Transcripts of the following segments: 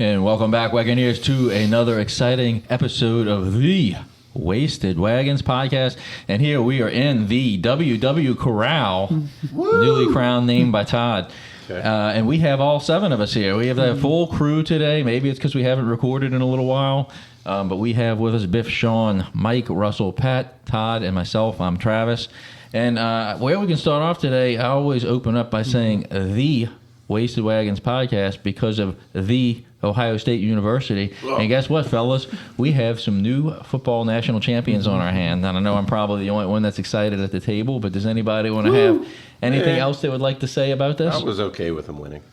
And welcome back, Wagoneers, to another exciting episode of the Wasted Wagons podcast. And here we are in the WW Corral, newly crowned name by Todd. Okay. And we have all 7 of us here. We have the full crew today. Maybe it's because we haven't recorded in a little while. But we have with us Biff, Sean, Mike, Russell, Pat, Todd, and myself. I'm Travis. And where we can start off today, I always open up by saying the Wasted Wagons podcast because of the Ohio State University. And guess what, fellas? We have some new football national champions on our hands. And I know I'm probably the only one that's excited at the table, but does anybody want to have anything else they would like to say about this? I was okay with them winning.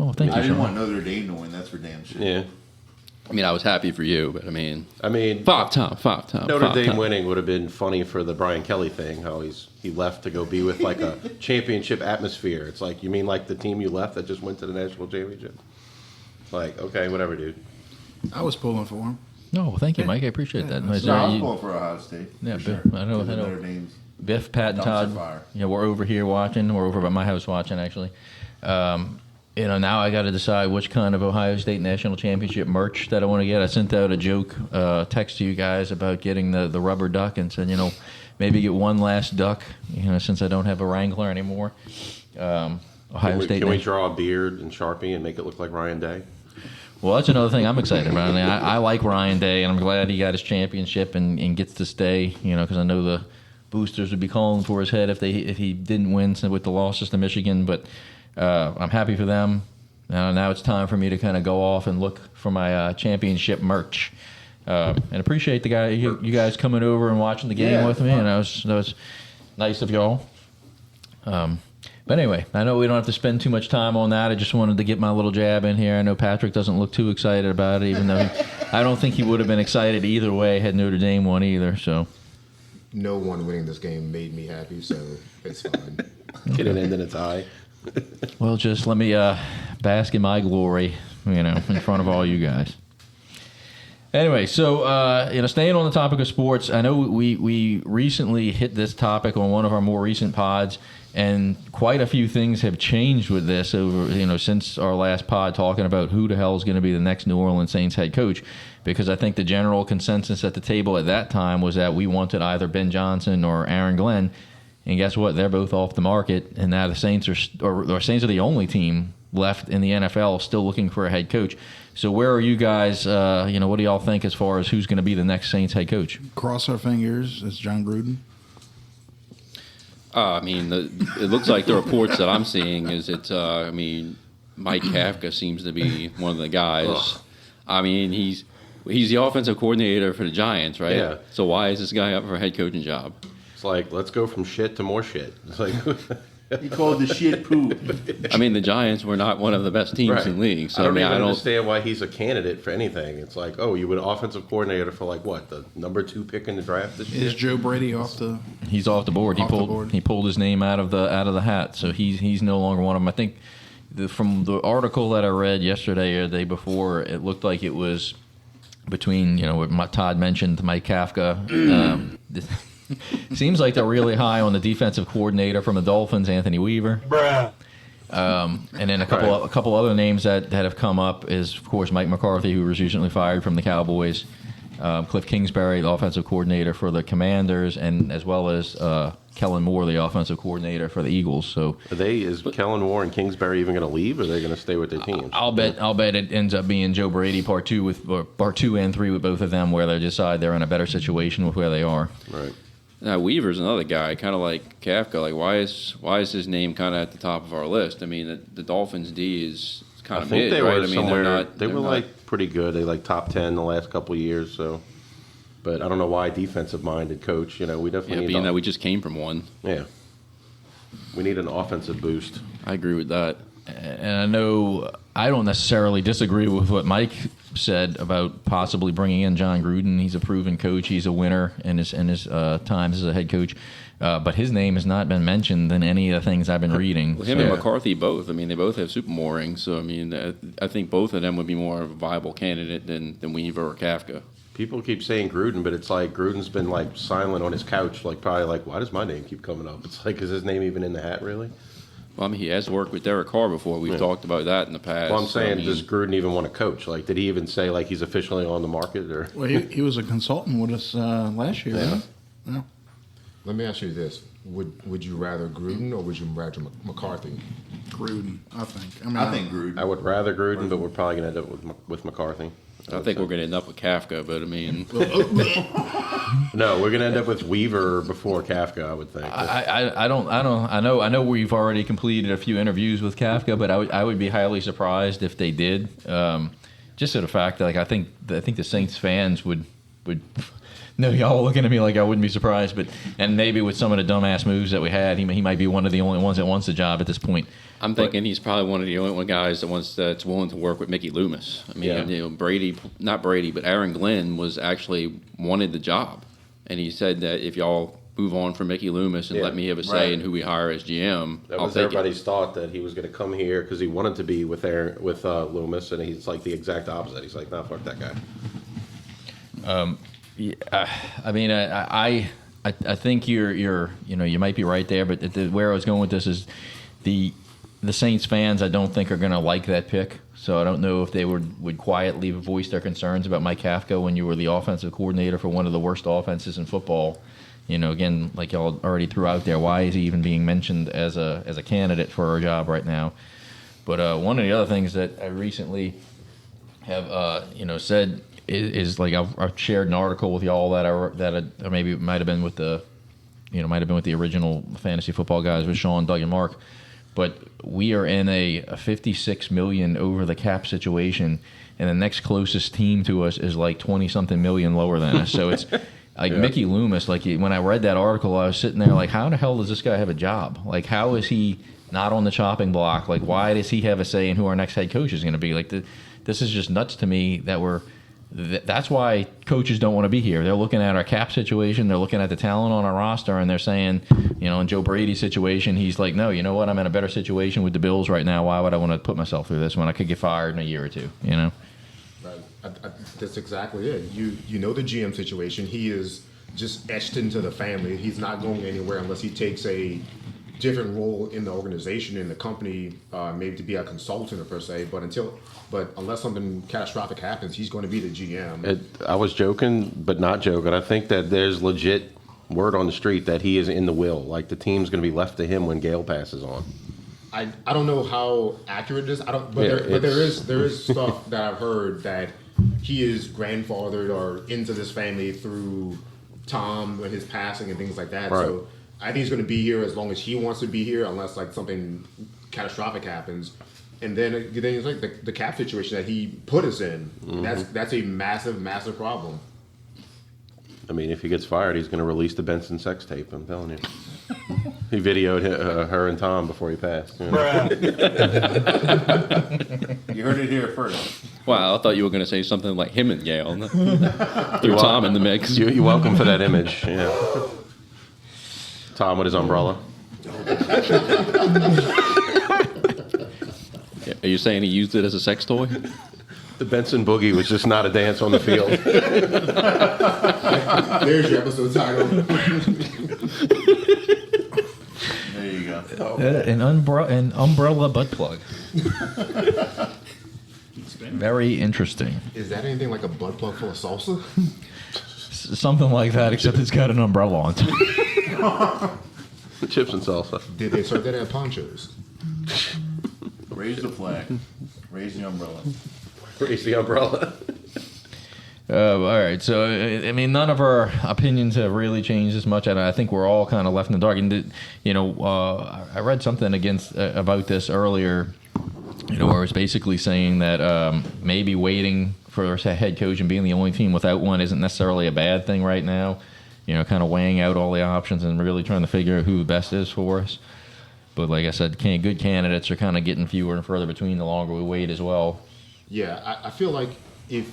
Oh, thank you. I didn't want Notre Dame to win. That's for damn sure. Yeah. I mean, I was happy for you, but I mean, five time. Notre Dame time. winning would have been funny for the Brian Kelly thing. How he left to go be with like a championship atmosphere. It's like, you mean like the team you left that just went to the national championship? Like, okay, whatever, dude. I was pulling for him. No, thank you, Mike. I appreciate that. No, I was pulling for Ohio State. Yeah, sure. I know. Notre Dame's Biff, Pat, and Todd. fire. Yeah, we're over here watching. We're over by my house watching, actually. Now I got to decide which kind of Ohio State national championship merch that I want to get. I sent out a joke text to you guys about getting the rubber duck and said, maybe get one last duck, since I don't have a Wrangler anymore. Ohio State. Can we draw a beard and Sharpie and make it look like Ryan Day? Well, that's another thing I'm excited about. I like Ryan Day, and I'm glad he got his championship and gets to stay, because I know the boosters would be calling for his head if he didn't win with the losses to Michigan, but I'm happy for them. Now it's time for me to kind of go off and look for my championship merch. And appreciate you guys coming over and watching the game with me, and that was nice of y'all. But anyway, I know we don't have to spend too much time on that. I just wanted to get my little jab in here. I know Patrick doesn't look too excited about it, even though I don't think he would have been excited either way had Notre Dame won either. So, no one winning this game made me happy, so it's fine. Get it in a tie. Well, just let me bask in my glory, in front of all you guys. Anyway, so staying on the topic of sports, I know we recently hit this topic on one of our more recent pods, and quite a few things have changed with this over since our last pod talking about who the hell is going to be the next New Orleans Saints head coach, because I think the general consensus at the table at that time was that we wanted either Ben Johnson or Aaron Glenn. And guess what? They're both off the market, and now the Saints are Saints are the only team left in the NFL still looking for a head coach. So where are you guys? What do y'all think as far as who's going to be the next Saints head coach? Cross our fingers. It's John Gruden. It looks like the reports that I'm seeing is Mike Kafka seems to be one of the guys. He's the offensive coordinator for the Giants, right? Yeah. So why is this guy up for a head coaching job? It's like, let's go from shit to more shit. It's like He called the shit poop. The Giants were not one of the best teams in the league. So I don't understand why he's a candidate for anything. It's like, you would offensive coordinator for the number 2 pick in the draft this year? Is Joe Brady off the? He's off the board. He pulled his name out of the hat, so he's no longer one of them. I think from the article that I read yesterday or the day before, it looked like it was between what Todd mentioned, Mike Kafka. Seems like they're really high on the defensive coordinator from the Dolphins, Anthony Weaver. Bruh. And then a couple other names that have come up is, of course, Mike McCarthy, who was recently fired from the Cowboys. Cliff Kingsbury, the offensive coordinator for the Commanders, and as well as Kellen Moore, the offensive coordinator for the Eagles. So is Kellen Moore and Kingsbury even going to leave, or are they going to stay with their teams? I'll bet it ends up being Joe Brady part 2 and 3 with both of them, where they decide they're in a better situation with where they are. Right. Now Weaver's another guy, kind of like Kafka. Like, why is his name kind of at the top of our list? The Dolphins D is kind of mid, right? They were pretty good. They top 10 the last couple of years. So, but I don't know why defensive-minded coach. We definitely being that we just came from one. Yeah, we need an offensive boost. I agree with that. And I know I don't necessarily disagree with what Mike said about possibly bringing in John Gruden. He's a proven coach. He's a winner in his times as a head coach. But his name has not been mentioned in any of the things I've been reading. Well, him and McCarthy both. They both have Super Bowl rings. So, I think both of them would be more of a viable candidate than Weaver or Kafka. People keep saying Gruden, but it's like Gruden's been silent on his couch, probably why does my name keep coming up? It's like, is his name even in the hat, really? Well, I mean, he has worked with Derek Carr before. We've talked about that in the past. Well, I'm saying, I mean, does Gruden even want to coach? Like, did he even say like he's officially on the market? Or Well, he was a consultant with us last year, right? Yeah. Let me ask you this: Would you rather Gruden or would you rather McCarthy? Gruden, I think. I think Gruden. I would rather Gruden, but we're probably going to end up with McCarthy. I think we're going to end up with Kafka, but I mean, No, we're going to end up with Weaver before Kafka, I would think. I know we've already completed a few interviews with Kafka, but I would be highly surprised if they did. Just to the fact that like I think the Saints fans would no, y'all looking at me like I wouldn't be surprised, but and maybe with some of the dumbass moves that we had, he might be one of the only ones that wants the job at this point. I'm thinking he's probably one of the only guys that's willing to work with Mickey Loomis. I mean, Yeah. not Brady, but Aaron Glenn was actually wanted the job, and he said that if y'all move on from Mickey Loomis and Yeah. let me have a say Right. in who we hire as GM, That I'll was take everybody's thought that he was going to come here because he wanted to be with Loomis, and he's like the exact opposite. He's like, nah, fuck that guy. Yeah, I mean, I think you might be right there, but where I was going with this is the Saints fans I don't think are going to like that pick. So I don't know if they would quietly voice their concerns about Mike Kafka when you were the offensive coordinator for one of the worst offenses in football. You know, again, like y'all already threw out there, why is he even being mentioned as a candidate for a job right now? But one of the other things that I recently have said is like I've shared an article with y'all or maybe it might have been with the original fantasy football guys with Sean, Doug, and Mark. But we are in a $56 million over the cap situation, and the next closest team to us is like 20-something million lower than us. So it's like Mickey Loomis. Like when I read that article, I was sitting there like, how the hell does this guy have a job? Like, how is he not on the chopping block? Like, why does he have a say in who our next head coach is going to be? Like, this is just nuts to me that that's why coaches don't want to be here. They're looking at our cap situation. They're looking at the talent on our roster, and they're saying, in Joe Brady's situation, he's like, no, you know what? I'm in a better situation with the Bills right now. Why would I want to put myself through this when I could get fired in a year or two? Right. That's exactly it. You know the GM situation. He is just etched into the family. He's not going anywhere unless he takes a different role in the organization, in the company, maybe to be a consultant or per se. But unless something catastrophic happens, he's going to be the GM. I was joking, but not joking. I think that there's legit word on the street that he is in the will. Like the team's going to be left to him when Gale passes on. I don't know how accurate it is. There is stuff that I've heard that he is grandfathered or into this family through Tom and his passing and things like that. Right. So I think he's going to be here as long as he wants to be here, unless like something catastrophic happens. And then it's like the cap situation that he put us in. Mm-hmm. That's a massive, massive problem. I mean, if he gets fired, he's going to release the Benson sex tape. I'm telling you. He videoed her and Tom before he passed. You heard it here first. wow, I thought you were going to say something like him and Gale. Threw Tom in the mix. You're welcome for that image. Yeah. Tom with his umbrella. Are you saying he used it as a sex toy? The Benson Boogie was just not a dance on the field. There's your episode title. There you go. An umbrella butt plug. Very interesting. Is that anything like a butt plug full of salsa? Something like that, except it's got an umbrella on top. Chips and salsa. Did they serve that at Ponchos? Raise the flag. Raise the umbrella. Raise the umbrella. All right, so I mean, none of our opinions have really changed as much, and I think we're all kind of left in the dark. And I read something about this earlier, where it was basically saying that maybe waiting for a head coach and being the only team without one isn't necessarily a bad thing right now. Kind of weighing out all the options and really trying to figure out who the best is for us. But like I said, good candidates are kind of getting fewer and further between the longer we wait as well. Yeah, I feel like if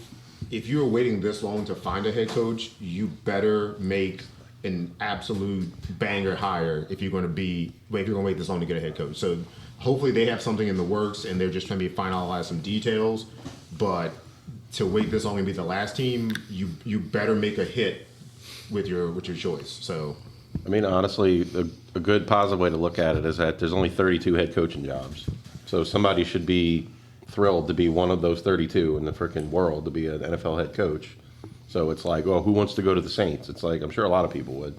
you're waiting this long to find a head coach, you better make an absolute banger hire if you're going to wait this long to get a head coach. So hopefully they have something in the works and they're just trying to finalize some details. But to wait this long and be the last team, you better make a hit with your choice. So I mean, honestly, a good positive way to look at it is that there's only 32 head coaching jobs. So somebody should be thrilled to be one of those 32 in the freaking world to be an NFL head coach. So it's like, well, who wants to go to the Saints? It's like, I'm sure a lot of people would.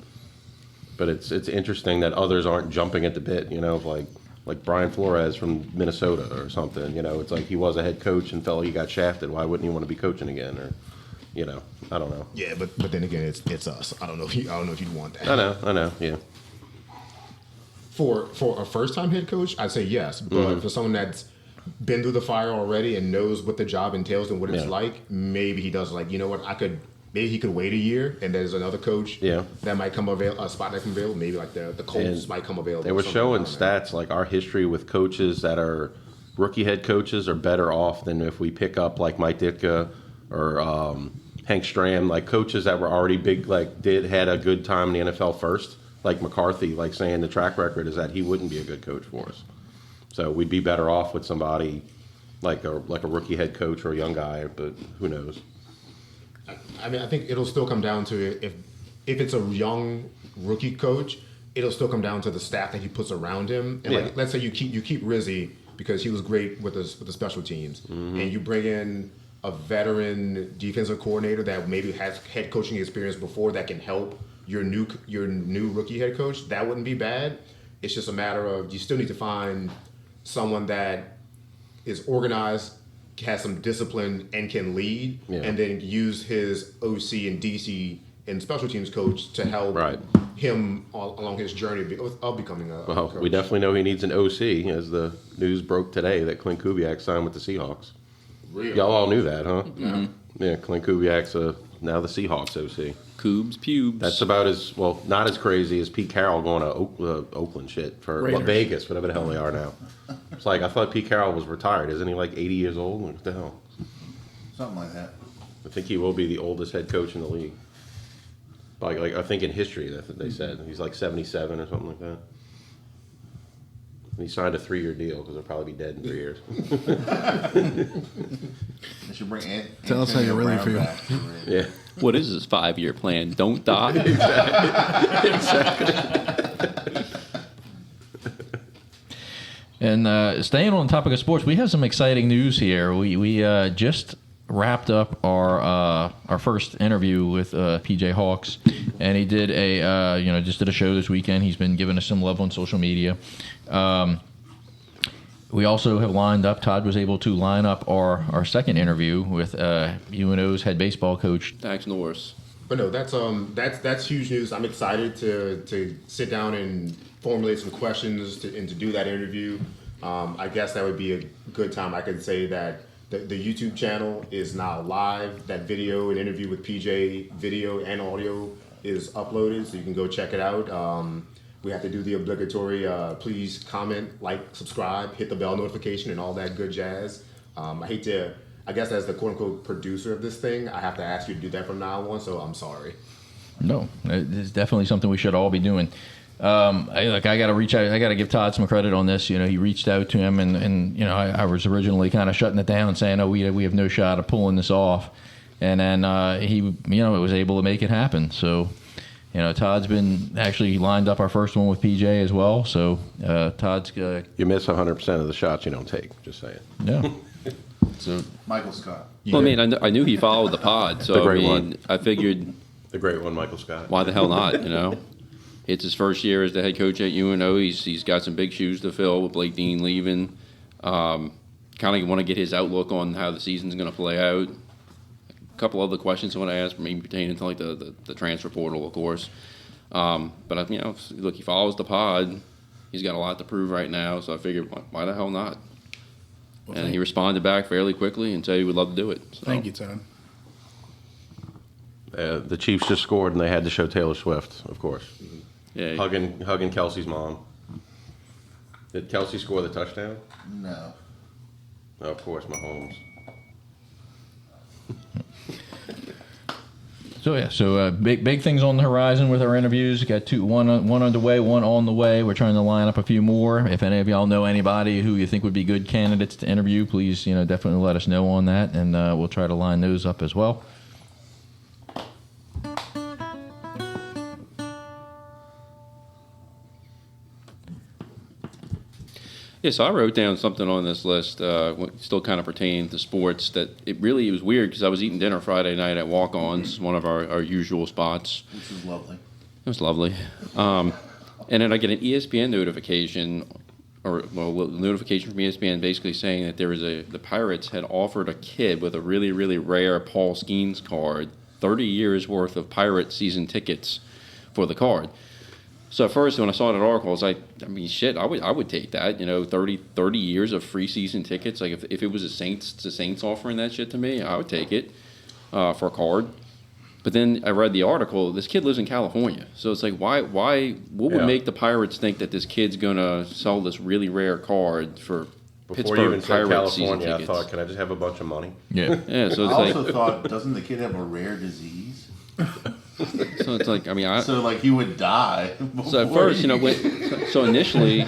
But it's interesting that others aren't jumping at the bit, like Brian Flores from Minnesota or something. It's like he was a head coach and felt he got shafted. Why wouldn't he want to be coaching again? Or, I don't know. Yeah, but then again, it's us. I don't know if you'd want that. I know. Yeah. For a first time head coach, I'd say yes. But for someone that's been through the fire already and knows what the job entails and what it's like, maybe he does like, maybe he could wait a year and there's another coach that might come available, a spot that can available. Maybe like the Colts might come available. They were showing stats like our history with coaches that are rookie head coaches are better off than if we pick up like Mike Ditka or Hank Stram, like coaches that were already big, had a good time in the NFL first, like McCarthy, like saying the track record is that he wouldn't be a good coach for us. So we'd be better off with somebody like a rookie head coach or a young guy, but who knows? I mean, I think it'll still come down to if it's a young rookie coach, it'll still come down to the staff that he puts around him. And let's say you keep Rizzi because he was great with the special teams, and you bring in a veteran defensive coordinator that maybe has head coaching experience before that can help your new rookie head coach. That wouldn't be bad. It's just a matter of you still need to find someone that is organized, has some discipline, and can lead, and then use his OC and DC and special teams coach to help him along his journey of becoming a coach. We definitely know he needs an OC, as the news broke today that Clint Kubiak signed with the Seahawks. Really? Y'all all knew that, huh? Yeah, Clint Kubiak's now the Seahawks OC. Coobs, pubes. That's about not as crazy as Pete Carroll going to Oakland shit for Vegas, whatever the hell they are now. It's like, I thought Pete Carroll was retired. Isn't he like 80 years old? What the hell? Something like that. I think he will be the oldest head coach in the league. Like I think in history, that's what they said. He's like 77 or something like that. And he signed a 3-year deal because he'll probably be dead in 3 years. They should bring Tell us how you really feel. Back. Yeah. What is this 5-year plan? Don't die. And staying on the topic of sports, we have some exciting news here. We just wrapped up our first interview with PJ Hawks, and he did just did a show this weekend. He's been giving us some love on social media. We also have lined up. Todd was able to line up our second interview with UNO's head baseball coach, Dax Norris. But no, that's huge news. I'm excited to sit down and formulate some questions and to do that interview. I guess that would be a good time. I could say that the YouTube channel is now live. That video and interview with PJ, video and audio, is uploaded, so you can go check it out. We have to do the obligatory, please comment, like, subscribe, hit the bell notification, and all that good jazz. I guess as the quote-unquote producer of this thing, I have to ask you to do that from now on, so I'm sorry. No, it's definitely something we should all be doing. I got to reach out. I got to give Todd some credit on this. He reached out to him, and I was originally kind of shutting it down, saying, "Oh, we have no shot of pulling this off," and then he, was able to make it happen. So, Todd's been actually lined up our first one with PJ as well. So, Todd's You miss 100% of the shots you don't take. Just saying. Yeah. So, Michael Scott. well, I mean, I knew he followed the pod, so The great one. I figured, The great one, Michael Scott. why the hell not? It's his first year as the head coach at UNO. He's got some big shoes to fill with Blake Dean leaving. Kind of want to get his outlook on how the season's going to play out. A couple other questions I want to ask, maybe pertaining to like the transfer portal, of course. But look, he follows the pod. He's got a lot to prove right now, so I figured, why the hell not? Well, and he responded back fairly quickly and said he would love to do it. So. Thank you, Todd. The Chiefs just scored, and they had to show Taylor Swift, of course. Yeah, Hugging Kelsey's mom. Did Kelsey score the touchdown? No. Oh, of course, Mahomes. So big things on the horizon with our interviews. Got one underway, one on the way. We're trying to line up a few more. If any of y'all know anybody who you think would be good candidates to interview, please definitely let us know on that, and we'll try to line those up as well. Yeah, so I wrote down something on this list, still kind of pertaining to sports, that it was weird because I was eating dinner Friday night at Walk-Ons, one of our usual spots. Which is lovely. It was lovely. And then I get an ESPN notification, notification from ESPN basically saying that the Pirates had offered a kid with a really, really rare Paul Skeens card 30 years worth of Pirate season tickets for the card. So at first, when I saw that article, I was like, I mean, shit, I would take that. 30 years of free season tickets. Like if it was the Saints offering that shit to me, I would take it for a card. But then I read the article. This kid lives in California, so it's like, why? What would make the Pirates think that this kid's gonna sell this really rare card for Before you even Pittsburgh said Pirates season California, I tickets? thought, can I just have a bunch of money? Yeah. Yeah, so I it's also like, thought, doesn't the kid have a rare disease? so it's like, I mean, So like he would die. so at first, so initially,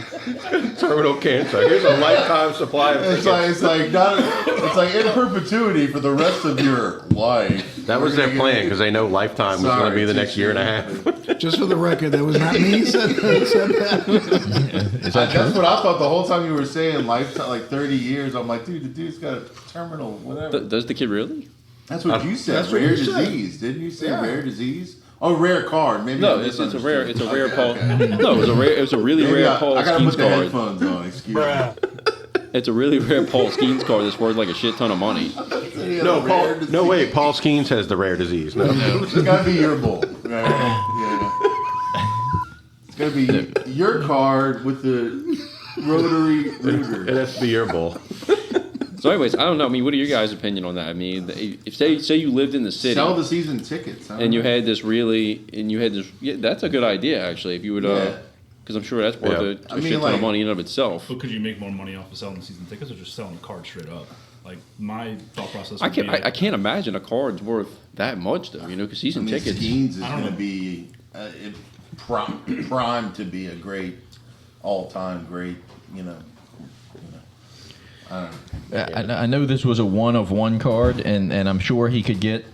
Terminal cancer. Here's a lifetime supply of tickets. it's like in perpetuity for the rest of your life. That was their plan because they know lifetime was going to Sorry, be the too next year and a soon. half. Just for the record, that was not me who said that. Is that true? That's what I thought the whole time you were saying lifetime, like 30 years. I'm like, dude, the dude's got a terminal, whatever. does the kid really? That's what you said. That's what Rare you said. disease. Didn't you say rare disease? Oh, rare card. Maybe No, I it's a rare misunderstood. Paul. Okay. No, it was a really Maybe rare I Paul gotta Skeens put the card. headphones on. Excuse me. It's a really rare Paul Skeens card that's worth like a shit ton of money. No, wait. Paul Skeens has the rare disease. No. It's gotta be your bull. Right? Yeah. It's gotta be your card with the rotary It rooter. has to be your bull. So, anyways, I don't know. I mean, what are your guys' opinion on that? I mean, if say you lived in the city Sell the season tickets. and you had this that's a good idea actually. If you would, Yeah. because I'm sure that's worth Yeah. a I mean, shit ton like- of money in and of itself. But could you make more money off of selling season tickets or just selling the card straight up? Like my thought process. I Would be can't. I can't imagine a card's worth that much though. Because season tickets. Skeens is I don't gonna know. be primed to be a great, all-time great. I don't know. I know this was a one of one card, and I'm sure he could get.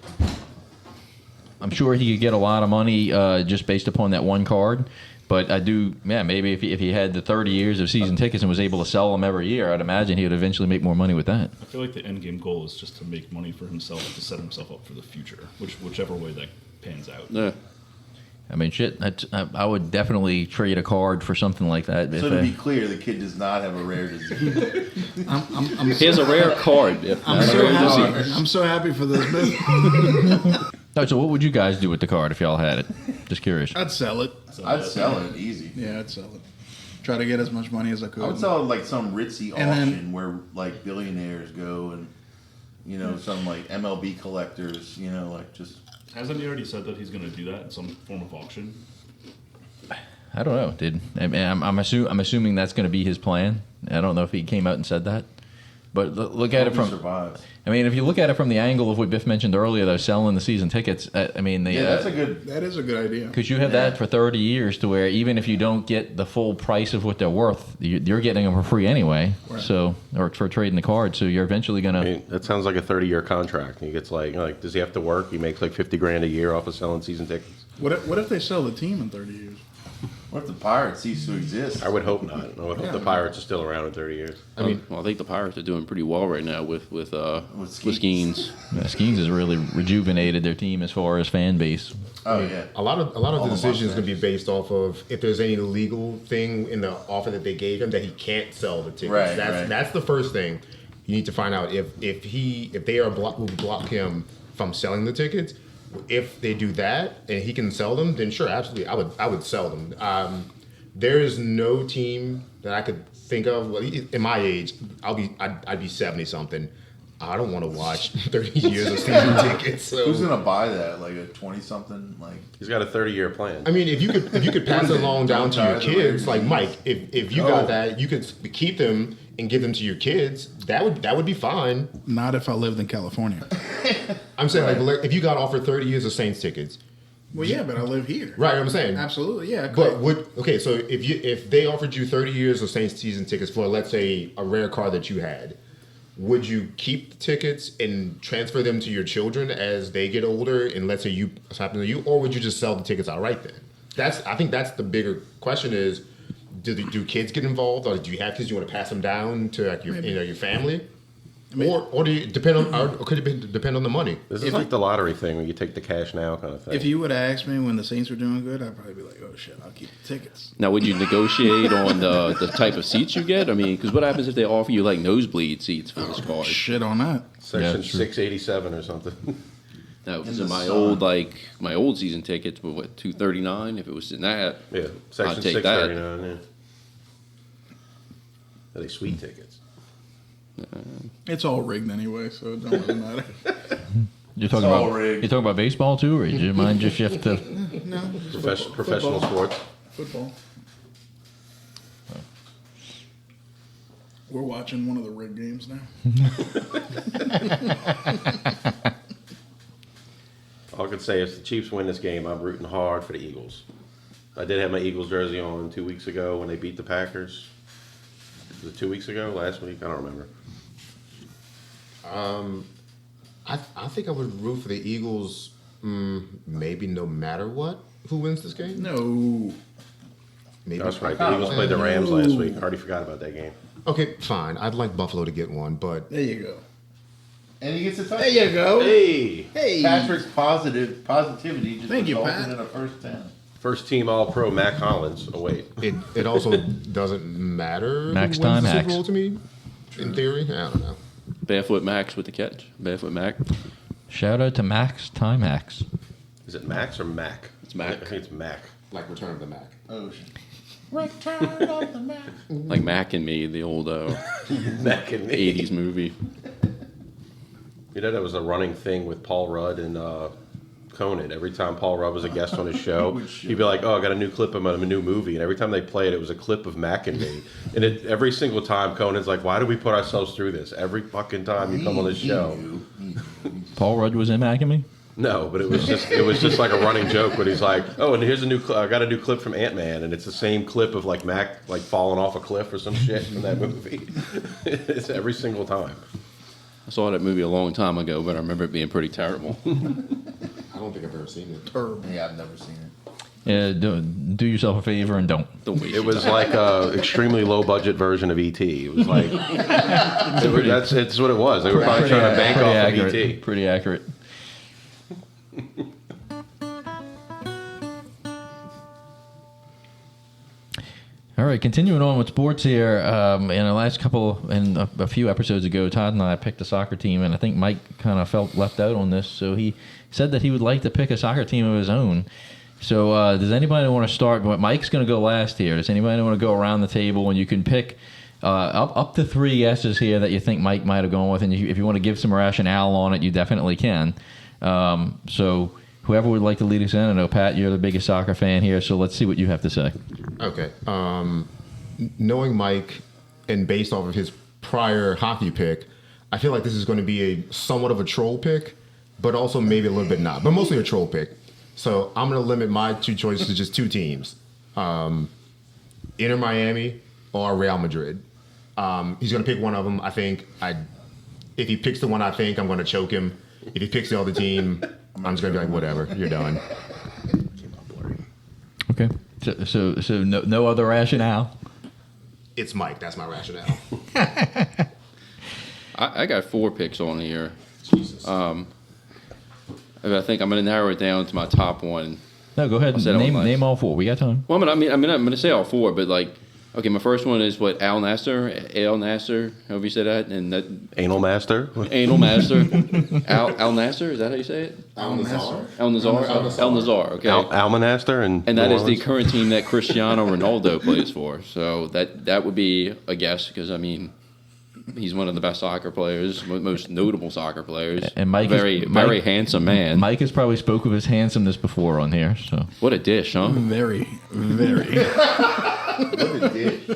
I'm sure he could get a lot of money just based upon that one card. But I do, maybe if he had the 30 years of season tickets and was able to sell them every year, I'd imagine he would eventually make more money with that. I feel like the end game goal is just to make money for himself, to set himself up for the future, whichever way that pans out. Yeah. I mean, shit, I would definitely trade a card for something like that. So to be clear, the kid does not have a rare disease. He has a rare card. If I'm not a so rare happy. disease. I'm so happy for this. Man. No, so what would you guys do with the card if y'all had it? Just curious. I'd sell it. I'd sell it easy. Yeah, I'd sell it. Try to get as much money as I could. I would sell it like some ritzy And then- auction where like billionaires go and some like MLB collectors, like just. Hasn't he already said that he's going to do that in some form of auction? I don't know, dude. I mean, I'm assuming that's going to be his plan. I don't know if he came out and said that. But look at it from. Survives. I mean, if you look at it from the angle of what Biff mentioned earlier, though, selling the season tickets. I mean, Yeah, that's a good. That is a good idea. because you have that for 30 years, to where even if you don't get the full price of what they're worth, you're getting them for free anyway. Right. So, or for trading the card. So you're eventually I gonna. mean, that sounds like a 30-year contract. He gets like, does he have to work? He makes like $50,000 a year off of selling season tickets. What if they sell the team in 30 years? What if the Pirates cease to exist? I would hope not. I would hope the Pirates are still around in 30 years. I mean, Well, I think the Pirates are doing pretty well right now with Skeens. Skeens. Skeens has really rejuvenated their team as far as fan base. Oh yeah. A lot of All the the decisions mustaches. going to be based off of if there's any legal thing in the offer that they gave him that he can't sell the tickets. Right, That's the first thing you need to find out. If they are will block him from selling the tickets. If they do that and he can sell them, then sure, absolutely, I would sell them. There is no team that I could think of. Well, in my age, I'd be 70 something. I don't want to watch 30 years of season tickets. So. Who's gonna buy that? Like a 20-something? Like He's got a 30-year plan. I mean, if you could pass it along down to your kids, like Mike, if you got that, you could keep them and give them to your kids. That would be fine. Not if I lived in California. I'm saying like if you got offered 30 years of Saints tickets, Well, yeah, but I live here. right? I'm saying Absolutely, yeah. But so if they offered you 30 years of Saints season tickets for, let's say, a rare car that you had, would you keep the tickets and transfer them to your children as they get older, and let's say something happens to you, or would you just sell the tickets outright then? I think that's the bigger question is, do kids get involved, or do you have kids you want to pass them down to like your family? Or do you depend on, or could it depend on the money? This is like the lottery thing where you take the cash now kind of thing. If you would have asked me when the Saints were doing good, I'd probably be like, oh shit, I'll keep the tickets. Now, would you negotiate on the type of seats you get? I mean, because what happens if they offer you like nosebleed seats for this card? Shit on that. Section 687 or something. No, because in my old season tickets were what, $239. If it was in that, Yeah, section I'd take that. 639. Yeah. Are they sweet tickets? It's all rigged anyway, so it don't really matter. You're talking about baseball too, or did you mind just shift to? No, Professional sports. Football. We're watching one of the rigged games now. All I can say is if the Chiefs win this game, I'm rooting hard for the Eagles. I did have my Eagles jersey on 2 weeks ago when they beat the Packers. Was it 2 weeks ago? Last week? I don't remember. I think I would root for the Eagles, maybe no matter what, who wins this game. No. Maybe. That's right. The Eagles played the Rams last week. I already forgot about that game. Okay, fine. I'd like Buffalo to get one, but There you go. And he gets a touchdown. There you go. Hey! Hey. Patrick's positivity just Thank you, resulted Pat. in a first 10. First team All-Pro, Mac Hollins. Oh, wait. it also doesn't matter Max who wins time the Super hacks. Bowl to me, in theory. I don't know. Barefoot Max with the catch. Barefoot Mac. Shout out to Max Time Hacks. Is it Max or Mac? It's Mac. I think it's Mac. Like Return of the Mac. Ocean. Like Mac and Me, the old Mac and me. 80s movie. You know, that was a running thing with Paul Rudd and Conan. Every time Paul Rudd was a guest on his show, he'd be like, "Oh, I got a new clip of a new movie," and every time they played, it was a clip of Mac and me. And every single time, Conan's like, "Why do we put ourselves through this? Every fucking time you come on this show." Paul Rudd was in Acme. No, but it was just like a running joke. But he's like, "Oh, and here's I got a new clip from Ant-Man, and it's the same clip of like Mac like falling off a cliff or some shit from that movie." It's every single time. I saw that movie a long time ago, but I remember it being pretty terrible. I don't think I've ever seen it. Yeah, I've never seen it. Yeah, do yourself a favor and don't. Don't waste It your was time. like a extremely low budget version of ET. It was like it's what it was. They were probably trying to bank off of ET. Pretty accurate. All right, continuing on with sports here. In the last a few episodes ago, Todd and I picked a soccer team, and I think Mike kind of felt left out on this, so he said that he would like to pick a soccer team of his own. So does anybody want to start? Mike's going to go last here. Does anybody want to go around the table, and you can pick up to 3 guesses here that you think Mike might have gone with, and if you want to give some rationale on it, you definitely can. So whoever would like to lead us in, I know, Pat, you're the biggest soccer fan here, so let's see what you have to say. Okay. Knowing Mike and based off of his prior hockey pick, I feel like this is going to be a somewhat of a troll pick, but also maybe a little bit not, but mostly a troll pick. So I'm going to limit my 2 choices to just 2 teams. Inter Miami or Real Madrid. He's going to pick one of them. I think if he picks the one I think, I'm going to choke him. If he picks the other team, I'm just going to be like, whatever, you're done. Okay. So no other rationale? It's Mike. That's my rationale. I got 4 picks on here. Jesus. I think I'm going to narrow it down to my top one. No, go ahead and say that one last. name all 4. We got time. Well, I'm going to say all 4, but like, okay, my first one is what Al Nasser, however you say that, and that Anal Master. Anal Master, Al Nasser, is that how you say it? Al Nazar. Al Nazar. Okay. Almanaster and that is the current team that Cristiano Ronaldo plays for. So that would be a guess because I mean, he's one of the best soccer players, most notable soccer players, and Mike very handsome man. Mike has probably spoke of his handsomeness before on here. So What a dish, huh? Very, very. What a dish.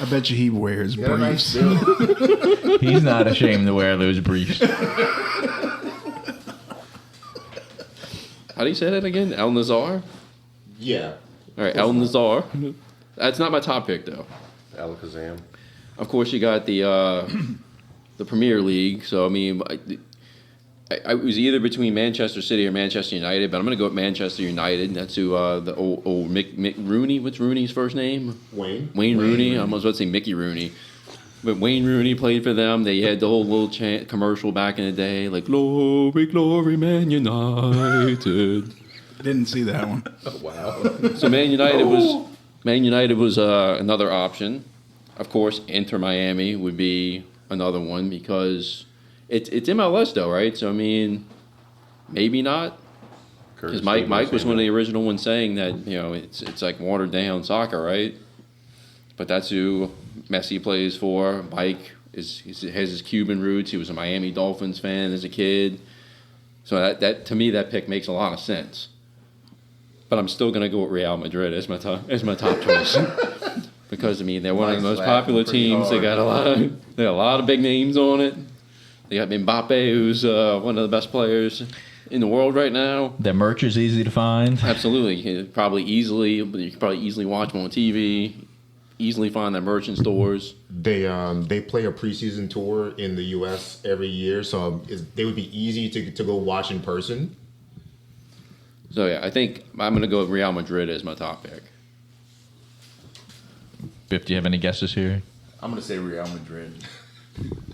I bet you he wears Got a nice briefs. build. he's not ashamed to wear those briefs. How do you say that again? Al Nazar? Yeah. All right, Al Nazar. That's not my top pick though. I was either between Manchester City or Manchester United, but I'm going to go with Manchester United. That's who the old Mick Rooney. What's Rooney's first name? Wayne Rooney. I almost about to say Mickey Rooney. But Wayne Rooney played for them. They had the whole little commercial back in the day, like "Glory, glory, Man United." Didn't see that one. Oh, wow. So Man United was another option. Of course, Inter Miami would be another one because it's MLS though, right? So I mean, maybe not. Because Mike was one of the original ones saying that it's like watered down soccer, right? But that's who Messi plays for. Mike has his Cuban roots. He was a Miami Dolphins fan as a kid. So that to me that pick makes a lot of sense. But I'm still gonna go with Real Madrid as my top choice. Because I mean they're one of the most popular teams. They got a lot of big names on it. They got Mbappe, who's one of the best players in the world right now. Their merch is easy to find. Absolutely, you could probably easily watch them on TV. Easily find their merch in stores. They play a preseason tour in the U.S. every year, so they would be easy to go watch in person. So yeah, I think I'm going to go with Real Madrid as my top pick. Biff, do you have any guesses here? I'm going to say Real Madrid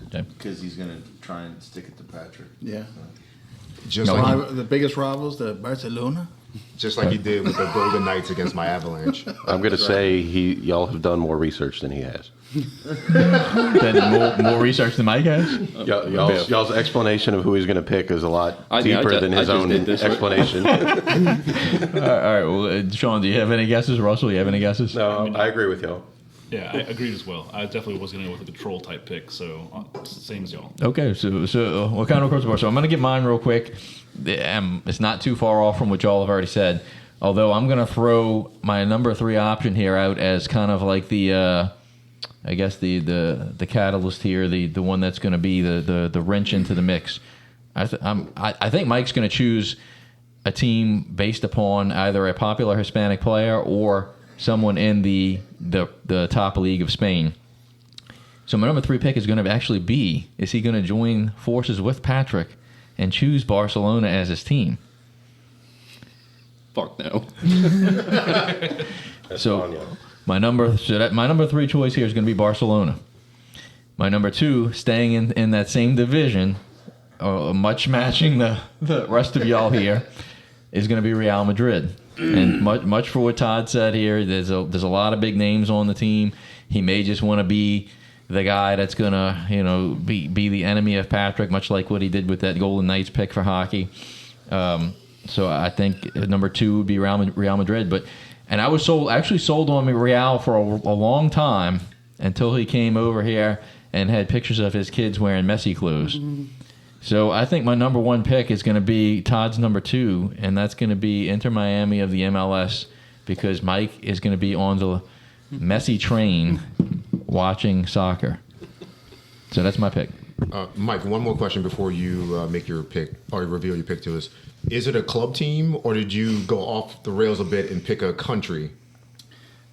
Okay. because he's going to try and stick it to Patrick. Yeah. Just like The biggest rivals, the Barcelona. Just like he did with the Golden Knights against my Avalanche. I'm going to say y'all have done more research than he has. Then more research than Mike has? Y'all's explanation of who he's going to pick is a lot I deeper than his just own did this, right? explanation. All right. Well, Sean, do you have any guesses? Russell, you have any guesses? No, I agree with y'all. Yeah, I agreed as well. I definitely was going to go with a control type pick, so same as y'all. Okay, so what kind of across the board? So I'm going to get mine real quick. It's not too far off from what y'all have already said. Although I'm going to throw my number 3 option here out as kind of like the, I guess the catalyst here, the one that's going to be the wrench into the mix. I think Mike's going to choose a team based upon either a popular Hispanic player or someone in the top league of Spain. So my number 3 pick is going to actually be: is he going to join forces with Patrick and choose Barcelona as his team? Fuck no. So my number 3 choice here is going to be Barcelona. My number 2, staying in that same division, much matching the rest of y'all here, is going to be Real Madrid. And much for what Todd said here, there's a lot of big names on the team. He may just want to be the guy that's going to be the enemy of Patrick, much like what he did with that Golden Knights pick for hockey. So I think number 2 would be Real Madrid. And I was actually sold on Real for a long time until he came over here and had pictures of his kids wearing Messi clothes. So I think my number 1 pick is going to be Todd's number 2, and that's going to be Inter Miami of the MLS, because Mike is going to be on the Messi train watching soccer. So that's my pick. Mike, one more question before you make your pick or reveal your pick to us. Is it a club team, or did you go off the rails a bit and pick a country?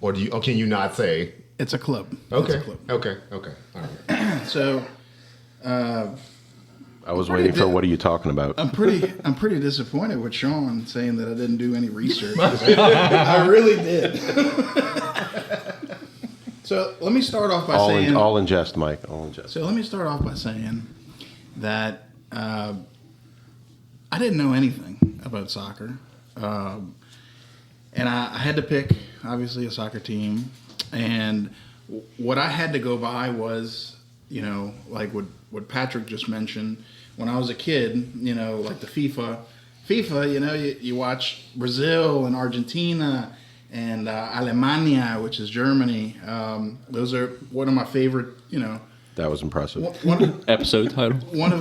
Or can you not say? It's a club. Okay. It's a club. Okay. All right. So I was waiting for what are you talking about? I'm pretty disappointed with Sean saying that I didn't do any research. I really did. So let me start off by saying all in jest, Mike. All in jest. So let me start off by saying that I didn't know anything about soccer, and I had to pick obviously a soccer team, and what I had to go by was like what Patrick just mentioned. When I was a kid, like the FIFA, you watch Brazil and Argentina and Alemania, which is Germany. Those are one of my favorite, That was impressive. Episode title. One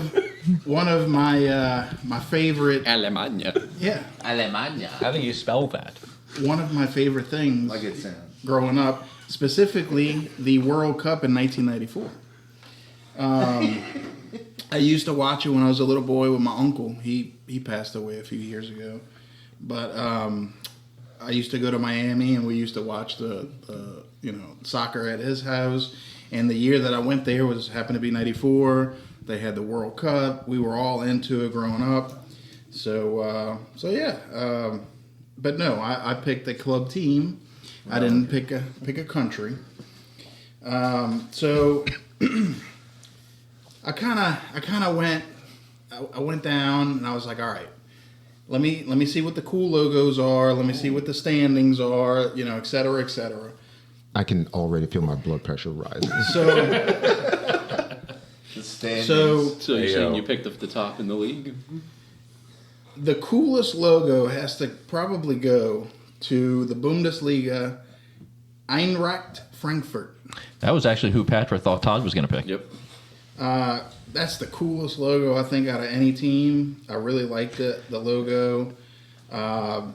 of my favorite. Alemania. Yeah. Alemania. How do you spell that? One of my favorite things Like it sounds. growing up, specifically the World Cup in 1994. I used to watch it when I was a little boy with my uncle. He passed away a few years ago, but I used to go to Miami and we used to watch the soccer at his house. And the year that I went there happened to be '94. They had the World Cup. We were all into it growing up. So yeah. But no, I picked a club team. I didn't pick a country. So I kind of went. I went down and I was like, all right, let me see what the cool logos are. Let me see what the standings are. You know, et cetera, et cetera. I can already feel my blood pressure rising. So The standings. So you're Hey, saying yo. you picked the top in the league? the coolest logo has to probably go to the Bundesliga, Eintracht Frankfurt. That was actually who Patrick thought Todd was going to pick. Yep. That's the coolest logo I think out of any team. I really liked it, the logo.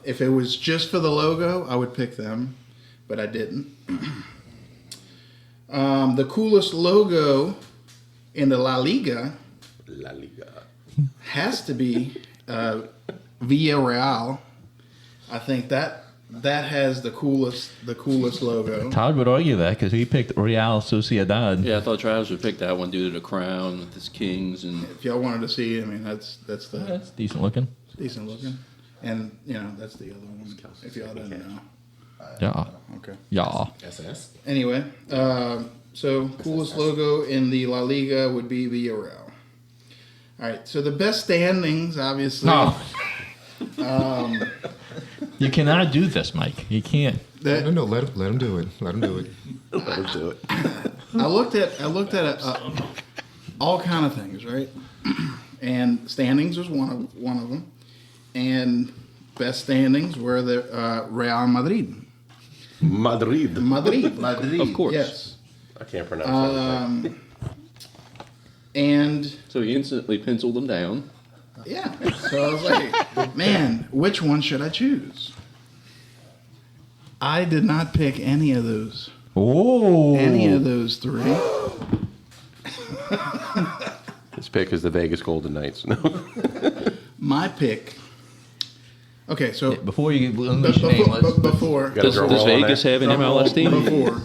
If it was just for the logo, I would pick them, but I didn't. The coolest logo in the La Liga La Liga. has to be Villarreal. I think that has the coolest logo. Todd would argue that because he picked Real Sociedad. Yeah, I thought Travis would pick that one due to the crown with his kings and If y'all wanted to see, I mean that's the That's decent looking. decent looking, and you know that's the other one. If y'all didn't know, Yeah. okay. Yeah. SS. Anyway, so coolest logo in the La Liga would be Villarreal. All right, so the best standings, obviously. No. You cannot do this, Mike. You can't. No, let him do it. Let him do it. Let him do it. I looked at all kind of things, right? And standings was one of them, and best standings were the Real Madrid. Madrid. Madrid, of course. yes. I can't pronounce that. And So he instantly penciled them down. yeah, so I was like, man, which one should I choose? I did not pick any of those. Oh. Any of those three. His pick is the Vegas Golden Knights. No. My pick. Okay, so Before you unleash your name, let's. before Gotta Does drum roll on Vegas that. have an MLS team? before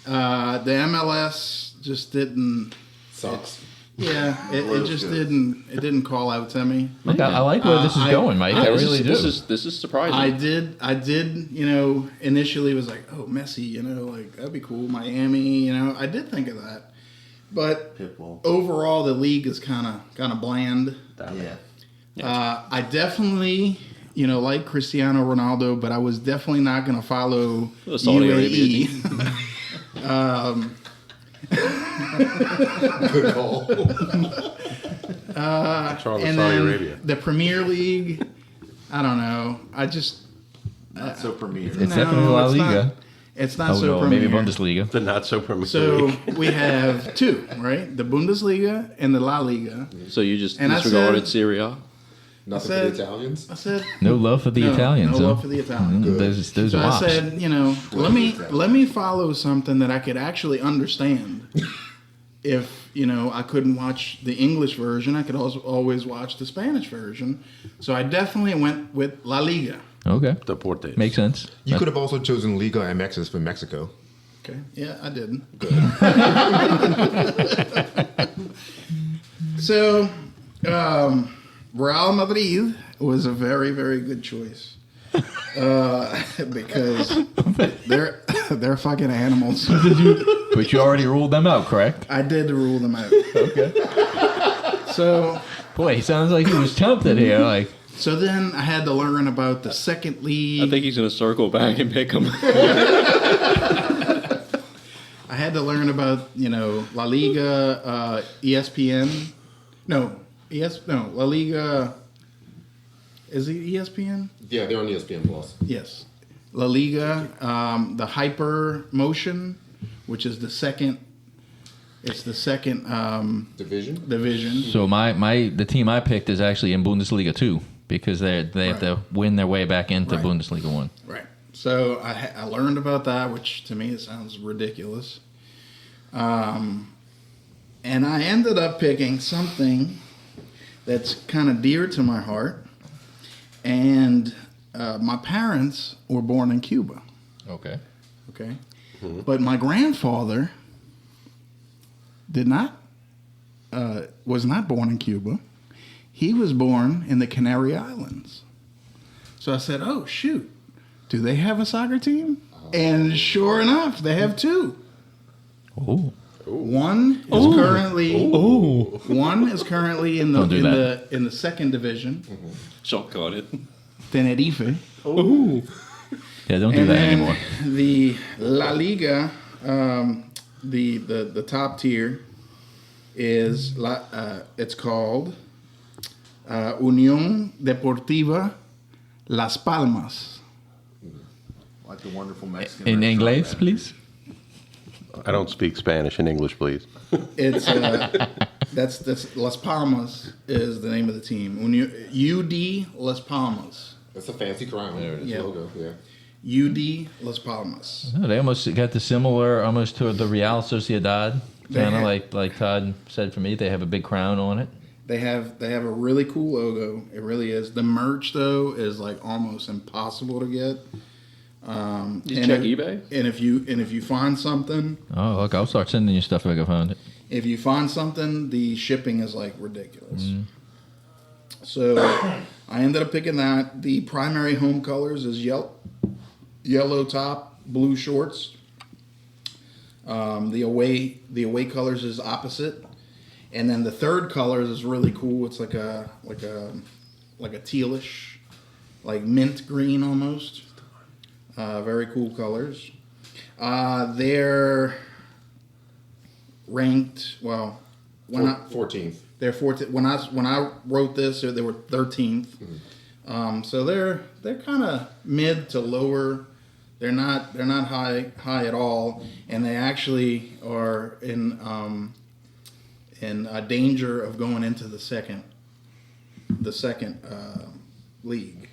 the MLS just didn't. Sucks. Yeah, it just didn't. It didn't call out to me. Mike, I like where this is going, Mike. I really do. This is surprising. I did. You know, initially was like, oh, Messi. You know, like that'd be cool. Miami. You know, I did think of that, but Pitbull. overall the league is kind of bland. Yeah. I definitely, you know, like Cristiano Ronaldo, but I was definitely not going to follow The Saudi Arabia UAE. Good call. Charles And Saudi then Arabia. the Premier League, I don't know. I just Not so premier. It's definitely La Liga. It's not Oh, so no, Premier. maybe Bundesliga. The not so Premier So League. we have two, right? The Bundesliga and the La Liga. so you just And I disregarded said- Syria. Nothing said- for the Italians. I said No love for the no, Italians. No huh? love for the Italians. Those So I wops. said, you know, let me follow something that I could actually understand. If you know, I couldn't watch the English version, I could also always watch the Spanish version. So I definitely went with La Liga. Okay. Deportes. Makes sense. You could have also chosen Liga MXs for Mexico. Okay, yeah, I didn't. So, Real Madrid was a very, very good choice because they're fucking animals. But you already ruled them out, correct? I did rule them out. Okay. So Boy, he sounds like he was tempted here. Like, then I had to learn about the second league. I think he's going to circle back and pick them. I had to learn about, you know, La Liga, ESPN. No, La Liga. Is it ESPN? Yeah, they're on ESPN Plus. Yes. La Liga, the Hyper Motion, which is the second. It's the second Division. division. so the team I picked is actually in Bundesliga 2 because they have to win their way back into Right. Bundesliga 1. Right. So I learned about that, which to me it sounds ridiculous. And I ended up picking something that's kind of dear to my heart. And my parents were born in Cuba. Okay. Okay. But my grandfather did not was not born in Cuba. He was born in the Canary Islands. So I said, "Oh shoot, do they have a soccer team?" And sure enough, they have two. Oh. One is currently in Don't do in the second division, Sean caught it. Tenerife. Yeah, don't do And that then anymore. the La Liga, the top tier is it's called Unión Deportiva Las Palmas. Like the wonderful Mexican. In restaurant English, manager. please. I don't speak Spanish. In English, please. It's that's Las Palmas is the name of the team. UD Las Palmas. That's a fancy crown. There it is. Yeah. Logo, yeah. UD Las Palmas. No, they almost got the similar, almost to the Real Sociedad. They Kind of have- like Todd said for me. They have a big crown on it. They have a really cool logo. It really is. The merch though is like almost impossible to get. You And check if- eBay? And if you find something, Oh, look, I'll start sending you stuff if I can find it. the shipping is like ridiculous. So I ended up picking that. The primary home colors is yellow top, blue shorts. The away colors is opposite, and then the third colors is really cool. It's like a tealish, like mint green almost. Very cool colors. They're ranked well. When I 14th. they're 14th. When I wrote this, they were 13th. So they're kind of mid to lower. They're not high at all, and they actually are in danger of going into the second league,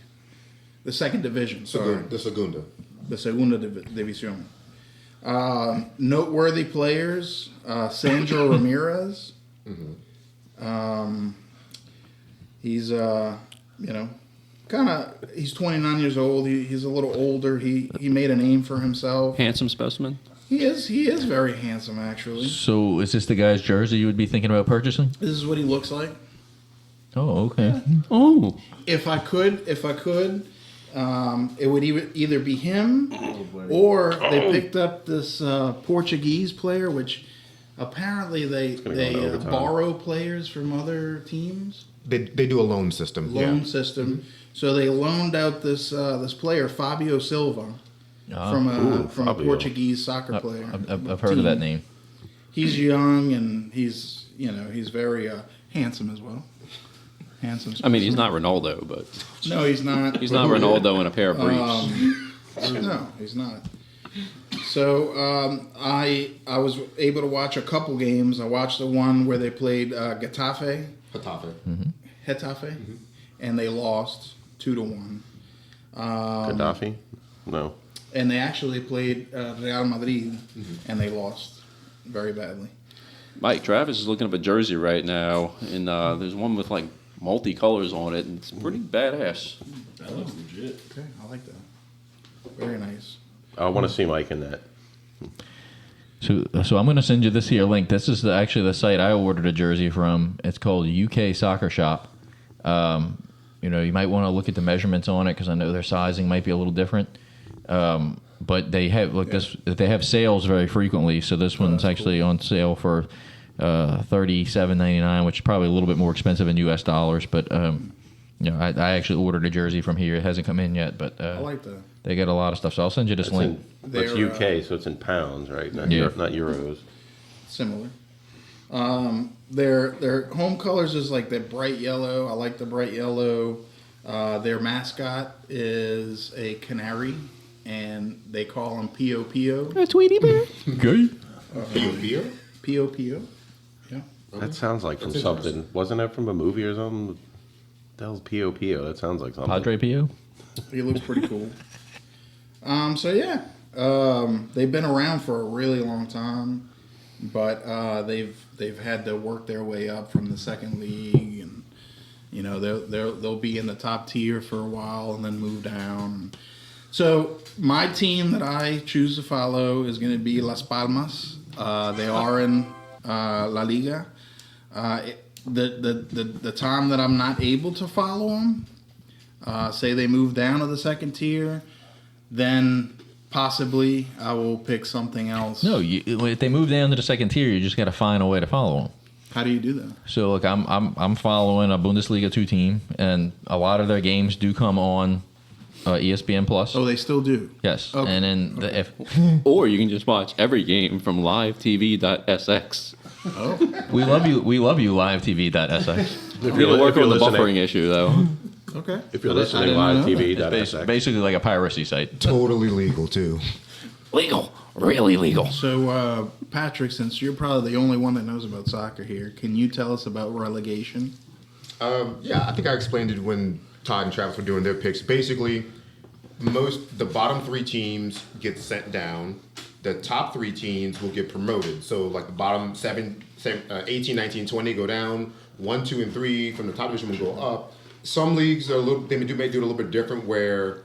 the second division. Sorry, The Segunda. the Segunda División. Noteworthy players: Sandro Ramirez. He's he's 29 years old. He's a little older. He made a name for himself. Handsome specimen. He is very handsome actually. So, is this the guy's jersey you would be thinking about purchasing? This is what he looks like. Oh, okay. Oh. If I could, it would either be him or they picked up this Portuguese player, which apparently they gonna go into overtime. borrow players from other teams. They do a loan system. Loan system. So they loaned out this player Fabio Silva from a Fabio. Portuguese soccer player. I've heard of that name. He's young and he's very handsome as well. Handsome. I mean, he's not Ronaldo, but No, he's not. he's not Ronaldo in a pair of briefs. No, he's not. So I was able to watch a couple games. I watched the one where they played Getafe, and they lost 2-1. Gaddafi? No. And they actually played Real Madrid, and they lost very badly. Mike, Travis is looking up a jersey right now, and there's one with like multicolors on it, and it's pretty badass. That looks legit. Okay, I like that. Very nice. I want to see Mike in that. So I'm going to send you this here link. This is actually the site I ordered a jersey from. It's called UK Soccer Shop. You might want to look at the measurements on it because I know their sizing might be a little different. But they have they have sales very frequently. So this one's actually on sale for $37.99, which is probably a little bit more expensive in U.S. dollars. But I actually ordered a jersey from here. It hasn't come in yet, but I like that. they get a lot of stuff. So I'll send you this link. It's They're, UK, so it's in pounds, right? Not, Yeah. not euros. Similar. Their home colors is like the bright yellow. I like the bright yellow. Their mascot is a canary, and they call him Pio Pio. A Tweety Bear. Okay. Beer? Pio Pio. Yeah. That sounds like from That's something. interesting. Wasn't that from a movie or something? The hell's P.O.P.O.? That sounds like something. Padre Pio. He looks pretty cool. They've been around for a really long time, but they've had to work their way up from the second league, and they'll be in the top tier for a while and then move down. So my team that I choose to follow is going to be Las Palmas. They are in La Liga. The time that I'm not able to follow them, say they move down to the second tier, then possibly I will pick something else. No, if they move down to the second tier, you just got to find a way to follow them. How do you do that? So look, I'm following a Bundesliga 2 team, and a lot of their games do come on ESPN Plus. Oh, they still do? Yes. Okay. And then Or you can just watch every game from livetv.sx. Oh, we love you livetv.sx. If We'll work on the listening- buffering issue, though. okay. If you're I listening didn't know live that. TV, It's basically like a piracy site. Totally legal too. Legal. Really legal. So, Patrick, since you're probably the only one that knows about soccer here, can you tell us about relegation? Yeah, I think I explained it when Todd and Travis were doing their picks. Basically, the bottom 3 teams get sent down. The top 3 teams will get promoted. So like the bottom 18, 19, 20 go down. 1, 2, and 3 from the top division will go up. Some leagues are may do it a little bit different, where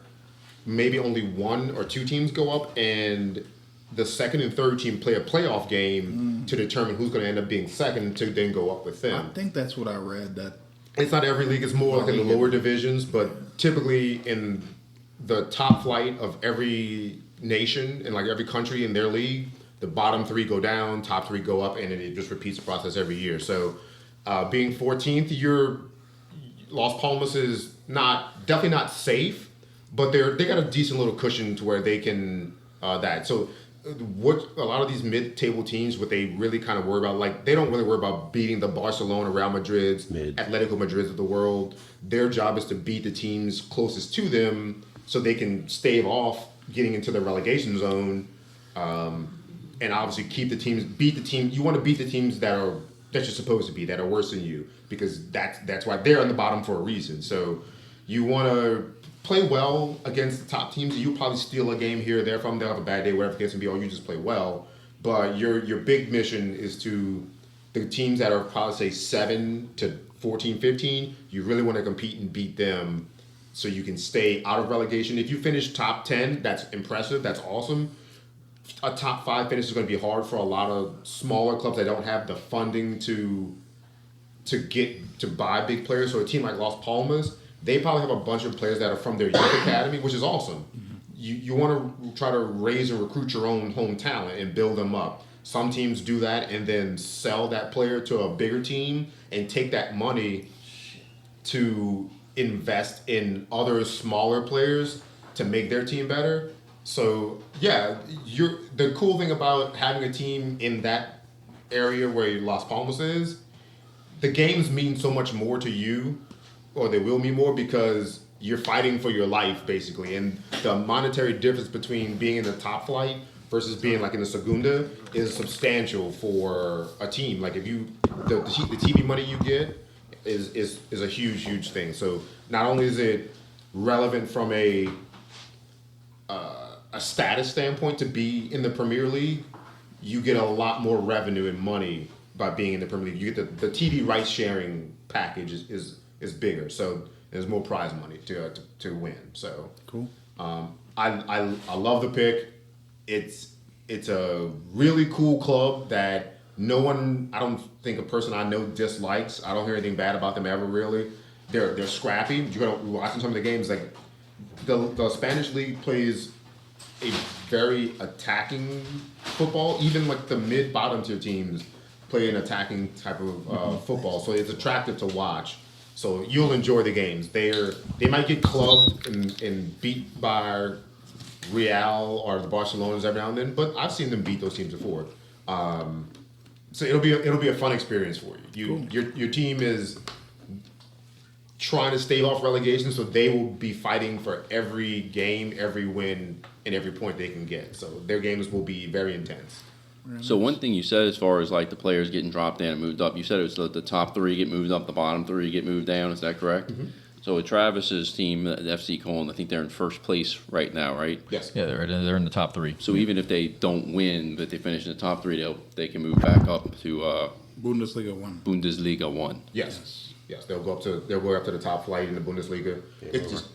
maybe only 1 or 2 teams go up, and the second and third team play a playoff game to determine who's going to end up being second to then go up with I them. think that's what I read. That It's not every league. It's more like in the lower divisions, but typically in the top flight of every nation and like every country in their league, the bottom 3 go down, top 3 go up, and it just repeats the process every year. So being 14th, Las Palmas is definitely not safe, but they got a decent little cushion to where they can that. So what a lot of these mid-table teams, what they really kind of worry about, like they don't really worry about beating the Barcelona, Real Madrids, Atletico Madrids of the world. Their job is to beat the teams closest to them so they can stave off getting into the relegation zone, and obviously beat the team. You want to beat the teams that you're supposed to be, that are worse than you, because that's why they're on the bottom for a reason. So you want to play well against the top teams. You'll probably steal a game here or there from them. They'll have a bad day, whatever the case may be, or you just play well. But your big mission is to the teams that are probably say 7 to 14, 15. You really want to compete and beat them so you can stay out of relegation. If you finish top 10, that's impressive. That's awesome. A top 5 finish is going to be hard for a lot of smaller clubs that don't have the funding to buy big players. So a team like Las Palmas, they probably have a bunch of players that are from their youth academy, which is awesome. You want to try to raise and recruit your own home talent and build them up. Some teams do that and then sell that player to a bigger team and take that money to invest in other smaller players to make their team better. So yeah, the cool thing about having a team in that area where Las Palmas is, the games mean so much more to you, or they will mean more, because you're fighting for your life basically, and the monetary difference between being in the top flight versus being like in the Segunda is substantial for a team. Like if the TV money you get is a huge thing. So not only is it relevant from a status standpoint to be in the Premier League, you get a lot more revenue and money by being in the Premier League. You get the TV rights sharing package is bigger, so there's more prize money to win. So cool. I love the pick. It's a really cool club that I don't think a person I know dislikes. I don't hear anything bad about them ever, really. They're scrappy. You're watching some of the games, like the Spanish league plays a very attacking football. Even like the mid-bottom tier teams play an attacking type of football, so it's attractive to watch. So you'll enjoy the games. They might get clubbed and beat by Real or the Barcelonas every now and then, but I've seen them beat those teams before. So it'll be a fun experience for you. Cool. Your team is trying to stave off relegation, so they will be fighting for every game, every win, and every point they can get. So their games will be very intense. So one thing you said as far as like the players getting dropped down and moved up, you said it was the top 3 get moved up, the bottom 3 get moved down. Is that correct? Mm-hmm. So with Travis's team, the FC Cologne, I think they're in first place right now, right? Yes. Yeah, they're in the top 3. So even if they don't win, but they finish in the top 3, they can move back up to Bundesliga 1. Bundesliga 1. Yes. They'll go up to the top flight in the Bundesliga. It's just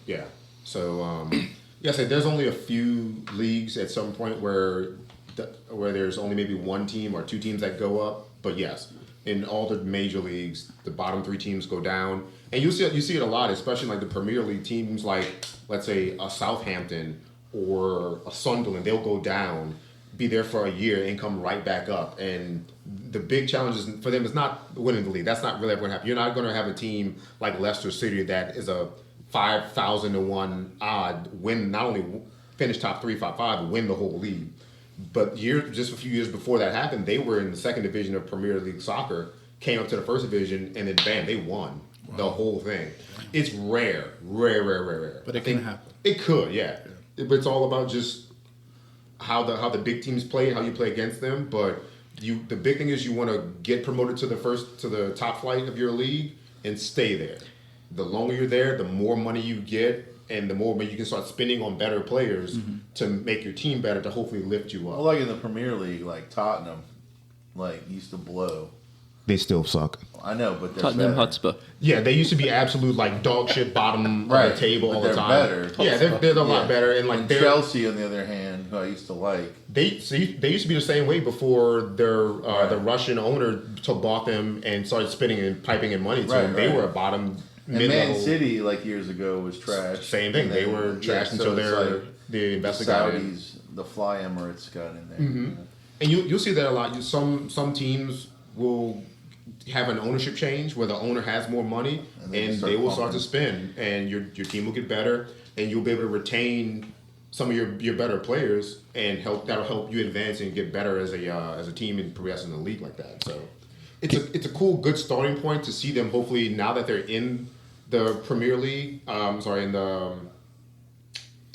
So there's only a few leagues at some point where there's only maybe one team or 2 teams that go up. But yes, in all the major leagues, the bottom 3 teams go down, and you see it a lot, especially like the Premier League teams, like let's say a Southampton or a Sunderland. They'll go down, be there for a year, and come right back up. And the big challenge for them is not winning the league. That's not really ever going to happen. You're not going to have a team like Leicester City that is a 5,000 to 1 odd win, not only finish top 3, 5, but win the whole league. But just a few years before that happened, they were in the 2nd division of Premier League soccer, came up to the 1st division, and then bam, they won the whole thing. It's rare. But it can happen. It could, yeah. But it's all about just how the big teams play, how you play against them. But the big thing is you want to get promoted to the top flight of your league and stay there. The longer you're there, the more money you get, and the more money you can start spending on better players to make your team better, to hopefully lift you up. Well, like in the Premier League, like Tottenham, like used to blow. They still suck. I know, but they're Tottenham better. Hotspur. Yeah, they used to be absolute like dog shit bottom Right, of the table but all the they're time. better. Yeah, they're a lot better, and like And they're Chelsea, on the other hand, who I used to like. they used to be the same way before the Russian owner bought them and started spending and piping in money to them. They were a bottom And mid-level. Man City, like years ago, was trash. Same thing. And they then, were trash so until it's the investor the got in. Saudis, the Fly Emirates got in there. And you'll see that a lot. Some teams will have an ownership change where the owner has more money And and they they will start start to spend, and your team will get better, and you'll be able to retain some of your better players, and that'll help you advance and get better as a team and progress in the league like that. So it's a cool, good starting point to see them. Hopefully, now that they're in the Premier League, in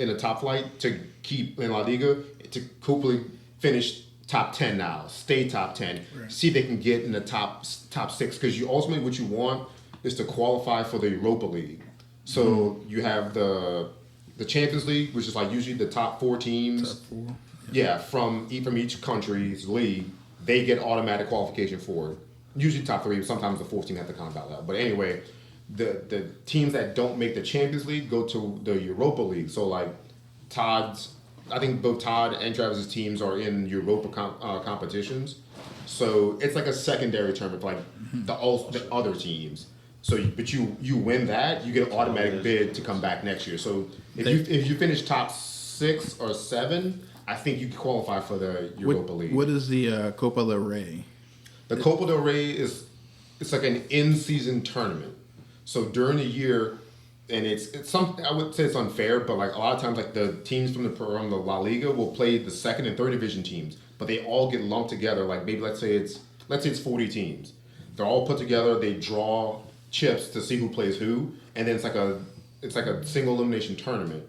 the top flight, to keep in La Liga, to hopefully finish top 10 now, stay top 10, see if they can get in the top 6, because ultimately what you want is to qualify for the Europa League. So you have the Champions League, which is like usually the top 4 teams. Top 4. Yeah, from each country's league, they get automatic qualification for it. Usually top 3, sometimes the 4th team have to count out. But anyway, the teams that don't make the Champions League go to the Europa League. So like I think both Todd and Travis's teams are in Europa competitions. So it's like a secondary tournament for like the other teams. So, but you win that, you get an automatic bid to come back next year. So if you finish top 6 or 7, I think you can qualify for the Europa League. What is the Copa del Rey? The Copa del Rey it's like an in-season tournament. So during the year, and it's some, I would say it's unfair, but like a lot of times, like the teams from the La Liga will play the 2nd and 3rd division teams, but they all get lumped together. Like maybe let's say it's 40 teams. They're all put together. They draw chips to see who plays who, and then it's like a single elimination tournament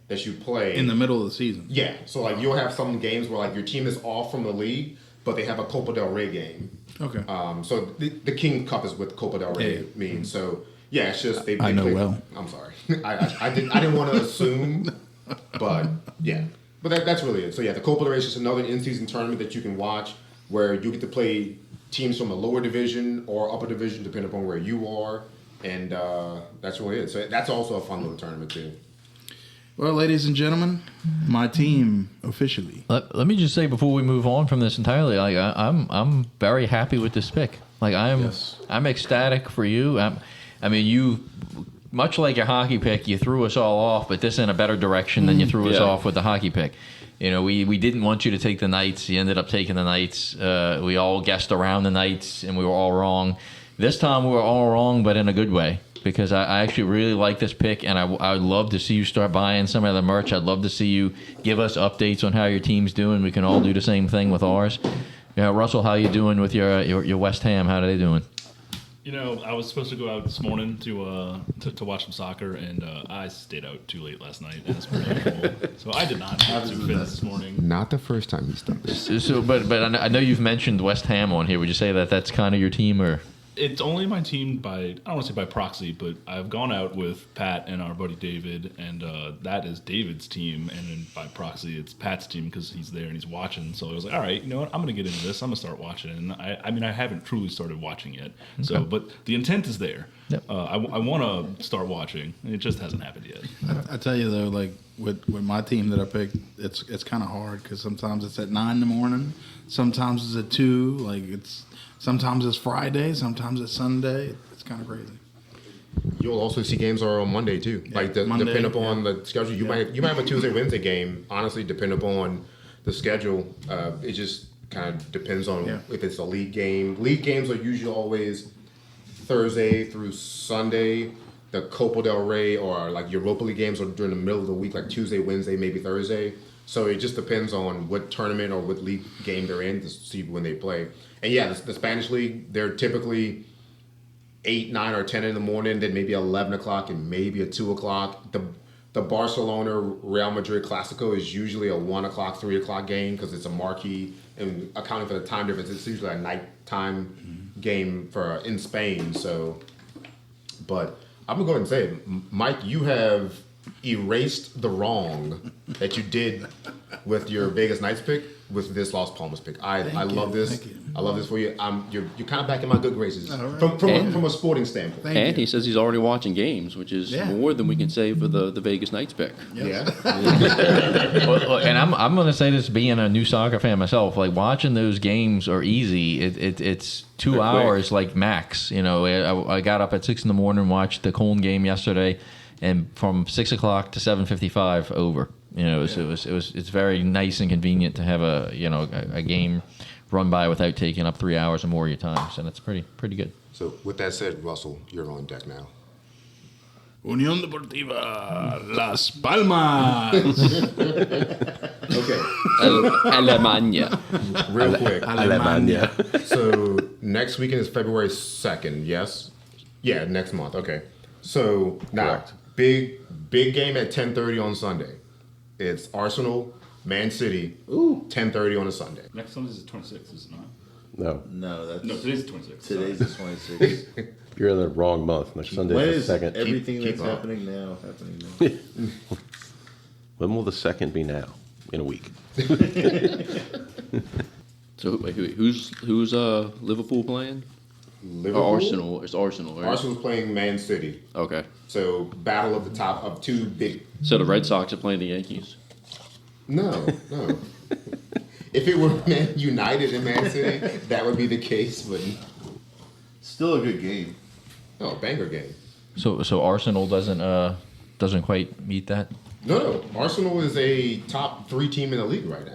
that you play In the middle of the season. Yeah, so like you'll have some games where like your team is off from the league, but they have a Copa del Rey game. Okay. So the King Cup is what Copa del Rey means. So yeah, it's just they I know play, well. I'm sorry, I didn't want to assume, but yeah, but that's really it. So yeah, the Copa del Rey is just another in-season tournament that you can watch where you get to play teams from a lower division or upper division depending upon where you are, and that's really it. So that's also a fun little tournament too. Well, ladies and gentlemen, my team officially. Let me just say before we move on from this entirely, like I'm very happy with this pick. Like I'm ecstatic for you. I mean, you, much like your hockey pick, you threw us all off, but this in a better direction than you threw us off with the hockey pick. You know, we didn't want you to take the Knights. You ended up taking the Knights. We all guessed around the Knights, and we were all wrong. This time we were all wrong, but in a good way, because I actually really like this pick, and I would love to see you start buying some of the merch. I'd love to see you give us updates on how your team's doing. We can all do the same thing with ours. Yeah, Russell, how you doing with your West Ham? How are they doing? You know, I was supposed to go out this morning to watch some soccer, and I stayed out too late last night, as per usual. So I did not get to fit this morning. Not the first time he's done this. So, but I know you've mentioned West Ham on here. Would you say that that's kind of your team, or? It's only my team by, I don't want to say by proxy, but I've gone out with Pat and our buddy David, and that is David's team, and then by proxy it's Pat's team because he's there and he's watching. So I was like, all right, you know what, I'm going to get into this. I'm going to start watching it. And I mean, I haven't truly started watching yet. Okay. So, but the intent is there. Yep. I want to start watching, and it just hasn't happened yet. I tell you though, like with my team that I picked, it's kind of hard because sometimes it's at 9 in the morning, sometimes it's at 2. Like Sometimes it's Friday, sometimes it's Sunday. It's kind of crazy. You'll also see games are on Monday too. Like Monday, depending upon the schedule, you might have a Tuesday, Wednesday game. Honestly, depending upon the schedule, it just kind of depends on if it's a league game. League games are usually always Thursday through Sunday. The Copa del Rey or like Europa League games are during the middle of the week, like Tuesday, Wednesday, maybe Thursday. So it just depends on what tournament or what league game they're in to see when they play. And yeah, the Spanish league, they're typically 8, 9, or 10 in the morning, then maybe 11 o'clock and maybe a 2 o'clock. The Barcelona Real Madrid Clasico is usually a 1 o'clock, 3 o'clock game because it's a marquee, and accounting for the time difference, it's usually a nighttime game in Spain. So, but I'm gonna go ahead and say it. Mike, you have erased the wrong that you did with your Vegas Knights pick with this Las Palmas pick. I love this. Thank you. I love this for you. You're kind of back in my good graces All right. from a sporting standpoint. Thank And you. he says he's already watching games, which is more than we can say for the Vegas Knights pick. Yeah. And I'm going to say this, being a new soccer fan myself, like watching those games are easy. It's 2 hours like max. You know, I got up at 6 in the morning and watched the Cologne game yesterday, and from 6 o'clock to 7:55 over. You know, it's very nice and convenient to have a game run by without taking up 3 hours or more of your time. So that's pretty good. So with that said, Russell, you're on deck now. Unión Deportiva Las Palmas. Okay. Alemania. Real quick. Alemania. So next weekend is February 2nd, yes? Yeah, next month. Okay. So now, Correct. big game at 10:30 on Sunday. It's Arsenal, Man City, 10:30 on a Sunday. Next Sunday is the 26th, is it not? No, No, that's No, today's the 26th. today's the 26th. you're in the wrong month. Next Sunday When is the is second. everything Keep that's up. happening now? When will the second be now? In a week. So wait, who's Liverpool playing? Liverpool. Oh, Arsenal. It's Arsenal, right? Arsenal's playing Man City. Okay. So battle of the top of two big. So the Red Sox are playing the Yankees. No. If it were Man United and Man City, that would be the case. But Still a good game. no, banger game. So Arsenal doesn't quite meet that. No. Arsenal is a top 3 team in the league right now.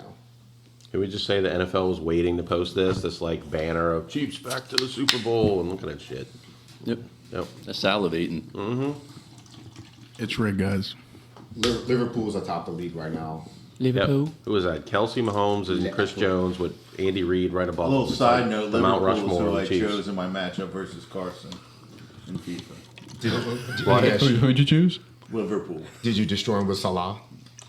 Can we just say the NFL was waiting to post this like banner of Chiefs back to the Super Bowl, and look at that shit. Yep. Yep. They're salivating. It's rigged, guys. Liverpool's atop the league right now. Yep. Who was that? Kelsey Mahomes and Chris Jones with Andy Reid right above A little them. It's side like note: the Mount Liverpool's Rushmore who of I the Chiefs. chose in my matchup versus Carson in FIFA. Yes. Who'd you choose? Liverpool. Did you destroy him with Salah?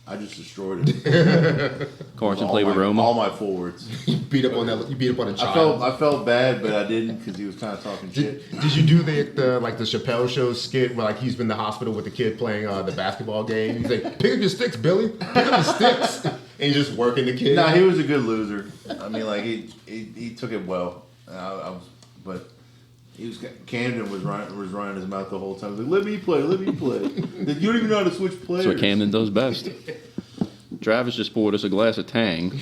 I just destroyed it. Carson played with Roma. All my forwards. You beat up on a I child. felt bad, but I didn't because he was kind of talking shit. Did you do the Chappelle Show skit where like he's been in the hospital with the kid playing the basketball game? He's like, "Pick up your sticks, Billy. Pick up your sticks," and he's just working the kid. Nah, he was a good loser. I mean, like he took it well. But he was Camden was running his mouth the whole time. He was like, let me play. Like, you don't even know how to switch players. That's what Camden does best. Travis just poured us a glass of Tang.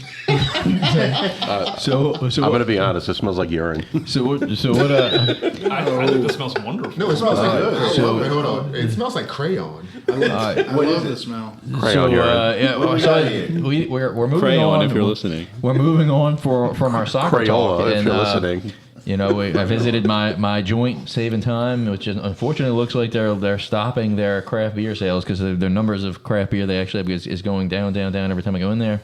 So I'm gonna be honest. It smells like urine. what? I think this smells wonderful. No, it smells like good. so- Wait, hold on. It smells like crayon. I love the smell. Crayon urine. yeah, well, we're moving Crayon, on. if you're listening. We're moving on from our soccer talk, Crayola, if and you're listening. you know, I visited my joint, Saving Time, which is, unfortunately looks like they're stopping their craft beer sales because their numbers of craft beer they actually have is going down every time I go in there.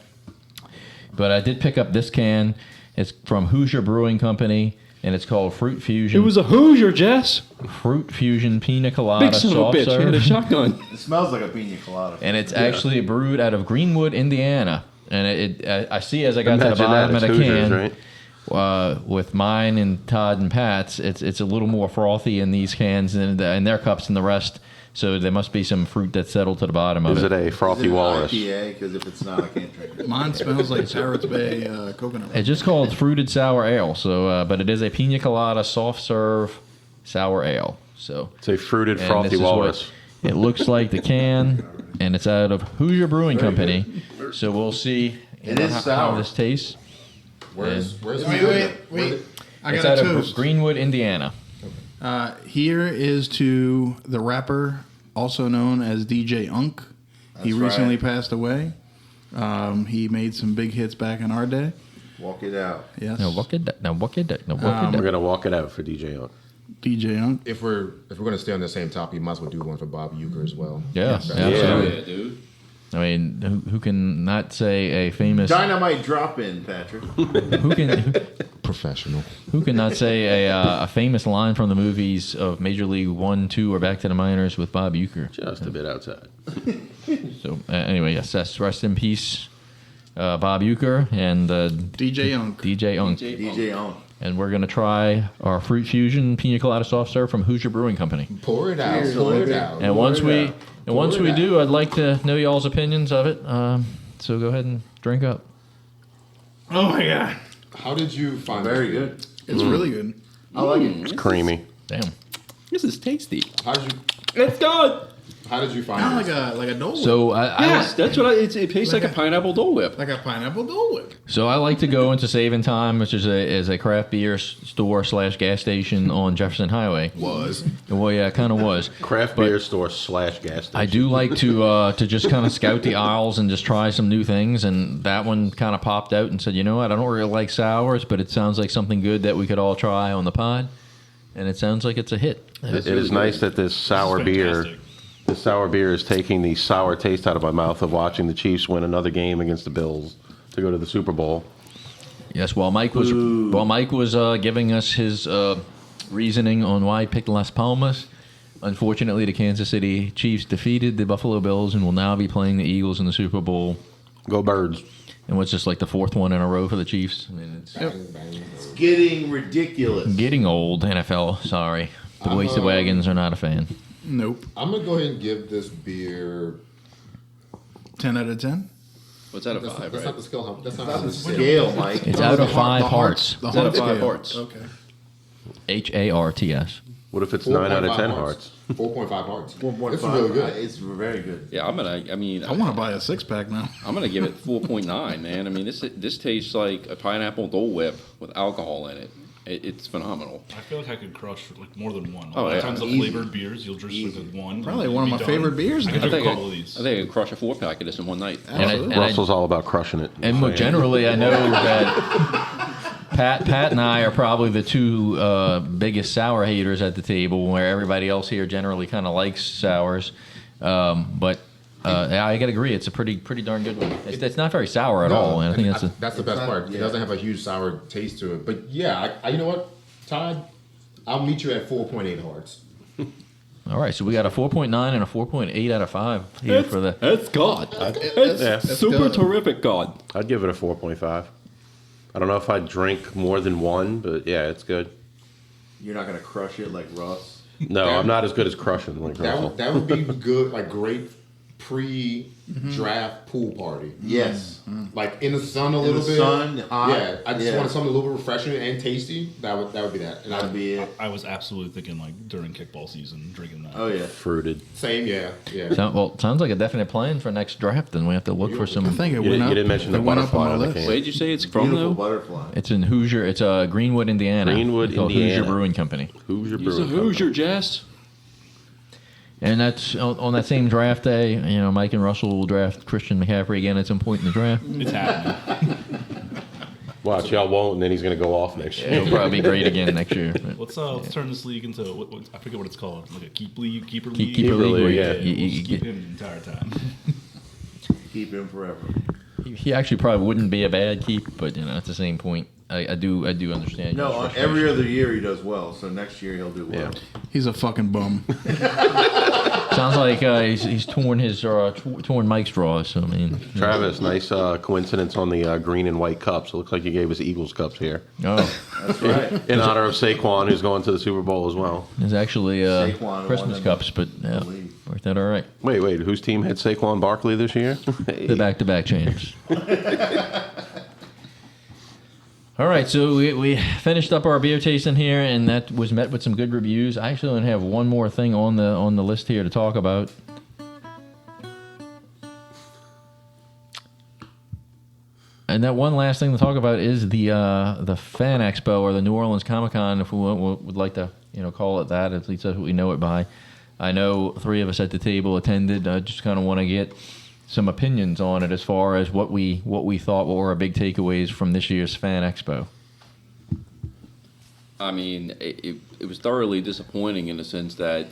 But I did pick up this can. It's from Hoosier Brewing Company, and it's called Fruit Fusion. It was a Hoosier, Jess. Fruit Fusion Pina Colada Big son of a soft bitch. He had serve. a shotgun. It smells like a pina colada. And it's actually brewed out of Greenwood, Indiana. And I see as I got to the Imagine bottom that. of the It's Hoosiers, can, right? with mine and Todd and Pat's, it's a little more frothy in these cans and in their cups than the rest. So there must be some fruit that's settled to the bottom of Is it a Is frothy it an walrus? IPA? Because if it's not, I can't drink it. Mine smells like Pirates Bay coconut. It's just called fruited sour ale. So, but it is a pina colada soft serve sour ale. So It's a fruited and frothy this is what walrus. it looks like the can, and it's out of Hoosier Brewing Company. So we'll see It is how sour. this tastes. Where's Wait. I It's got out a of toast. Greenwood, Indiana. Here is to the rapper, also known as DJ Unk. He That's recently right. passed away. He made some big hits back in our day. Walk it out. Yes. Now walk it. Now walk it. Now walk We're it. gonna walk it out for DJ Young. DJ Unk. If we're gonna stay on the same topic, you might as well do one for Bob Euchre as well. Yeah, Yes. absolutely. Yeah, dude. I mean, who can not say a famous? Dynamite drop in, Patrick. Who can? Professional. Who can not say a famous line from the movies of Major League 1, 2, or Back to the Minors with Bob Euchre? Just a bit outside. So anyway, yes, rest in peace, Bob Euchre and DJ Unk. DJ Unk. DJ on. And we're gonna try our fruit fusion pina colada soft serve from Hoosier Brewing Company. Pour it out. Cheers, Pour it baby. out. And once we out. once we do, I'd like to know y'all's opinions of it. So go ahead and drink up. Oh my god. How did you find Very this? good. It's really good. I like it. It's creamy. Damn. This is tasty. How did you It's good. How did you find Kind this? of like a Dole Whip. So I Yes, that's what it tastes like a pineapple Dole Whip. Like a pineapple Dole Whip. So I like to go into Saving Time, which is a craft beer store / gas station on Jefferson Highway. Was. Well, yeah, it kind of was. Craft beer store / gas station. I do like to just kind of scout the aisles and just try some new things, and that one kind of popped out and said, you know what, I don't really like sours, but it sounds like something good that we could all try on the pod, and it sounds like it's a hit. It is nice that this sour beer. Fantastic. The sour beer is taking the sour taste out of my mouth of watching the Chiefs win another game against the Bills to go to the Super Bowl. Yes, while Mike was giving us his reasoning on why he picked Las Palmas, unfortunately the Kansas City Chiefs defeated the Buffalo Bills and will now be playing the Eagles in the Super Bowl. Go Birds. And what's just like the fourth one in a row for the Chiefs. I mean, it's It's getting ridiculous. getting old, NFL. Sorry. The Wasted Wagons are not a fan. Nope. I'm gonna go ahead and give this beer. 10 out of 10. What's that a That's, five, that's right? not the scale. That's not Not how the this scale, Mike. It's out of 5 hearts. The It's out of heart 5 scale. hearts. Okay. HARTS. What if it's 9 out of 10 hearts? 4.5 hearts. 1.5. It's really good. It's very good. Yeah, I I want to buy a 6-pack now. I'm gonna give it 4.9, man. I mean, this tastes like a pineapple Dole Whip with alcohol in it. It's phenomenal. I feel like I could crush like more than one. Oh, A lot yeah. of times the Easy. flavored beers, you'll just drink like one. Probably and one of be my done. favorite beers I now. could I do a think couple of these. I think I could crush a 4-pack of this in one night. Absolutely. Russell's all about crushing it. And So, yeah. generally, I know that Pat and I are probably the two biggest sour haters at the table, where everybody else here generally kind of likes sours. But I gotta agree, it's a pretty darn good one. It's not very sour at all, and I think that's the best part. It yeah. doesn't have a huge sour taste to it. But yeah, I you know what, Todd, I'll meet you at 4.8 hearts. all right. So we got a 4.9 and a 4.8 out of 5 here for the. That's God. Yeah. Super good. terrific God. I'd give it a 4.5. I don't know if I'd drink more than one, but yeah, it's good. You're not gonna crush it like Russ. No, I'm not as good as crushing like Russell. That would be good, like great pre-draft pool party. Yes. Like in the sun a In little the bit. sun, hot. Yeah, I just Yeah. wanted something a little bit refreshing and tasty. That would be that. And That'd I'd be it. I was absolutely thinking like during kickball season, drinking that. Oh yeah. Fruited. same, yeah. Sounds like a definite plan for next draft. Then we have to look for I some. think it You went didn't- up. you didn't mention the it went up butterfly on on my the list. can. Where did you say it's from, Beautiful though? butterfly. It's in Hoosier. It's Greenwood, Indiana. Greenwood, It's called Indiana. Hoosier Brewing Company. Who's your He's a brewing Hoosier, Jess. And that's on that same draft day. You know, Mike and Russell will draft Christian McCaffrey again at some point in the draft. It's happening. Watch, y'all won't, and then he's going to go off next year. He'll probably be great again next year. Let's turn this league into what I forget what it's called, like a keeper league. Keeper Keeper league, where league, you- yeah. you We'll just keep get- him the entire time. Keep him forever. he actually probably wouldn't be a bad keep, but you know, at the same point, I do understand. No, your on frustration. every other year he does well. So next year he'll do well. Yeah. He's a fucking bum. Sounds like he's torn his torn Mike's draws. So I mean, Travis, nice coincidence on the green and white cups. It looks like you gave us Eagles cups here. oh, That's right. In honor of Saquon, who's going to the Super Bowl as well. there's actually Saquon won Christmas them. cups, but yeah, Believe. worked out all right. Wait, whose team had Saquon Barkley this year? The back-to-back champs. All right, so we finished up our beer tasting here, and that was met with some good reviews. I actually only have one more thing on the list here to talk about. And that one last thing to talk about is the Fan Expo or the New Orleans Comic Con, if we would like to call it that. At least that's what we know it by. I know 3 of us at the table attended. I just kind of want to get some opinions on it as far as what we thought, what were our big takeaways from this year's Fan Expo. I mean, it was thoroughly disappointing in the sense that,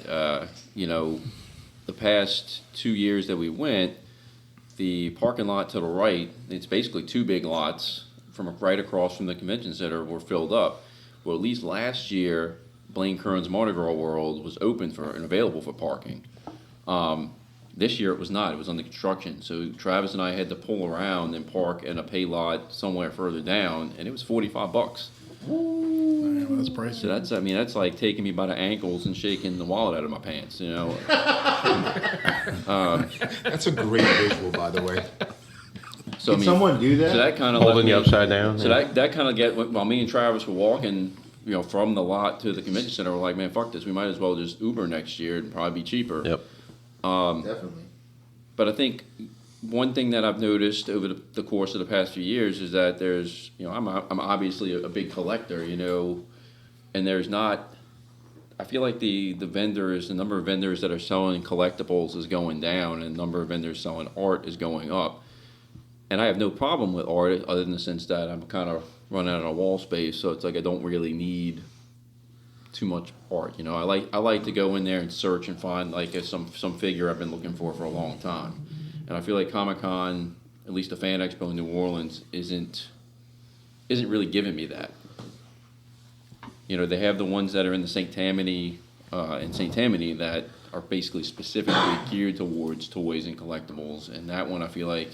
the past 2 years that we went, the parking lot to the right, it's basically 2 big lots from right across from the convention center were filled up. Well, at least last year, Blaine Kern's Mardi Gras World was open for and available for parking. This year it was not. It was under construction. So Travis and I had to pull around and park in a pay lot somewhere further down, and it was $45. Man, that's pricey. So that's like taking me by the ankles and shaking the wallet out of my pants, That's a great visual, by the way. So Can someone do that? So that kind of Holding you upside down. So that kind of while me and Travis were walking, from the lot to the convention center, we're like, man, fuck this. We might as well just Uber next year and probably be cheaper. Yep. Definitely. But I think one thing that I've noticed over the course of the past few years is that there's, I'm obviously a big collector, and there's not. I feel like the number of vendors that are selling collectibles is going down, and the number of vendors selling art is going up. And I have no problem with art, other than the sense that I'm kind of running out of wall space, so it's like I don't really need too much art. I like to go in there and search and find like some figure I've been looking for a long time. And I feel like Comic-Con, at least the Fan Expo in New Orleans, isn't really giving me that. They have the ones that are in the St. Tammany that are basically specifically geared towards toys and collectibles. And that one, I feel like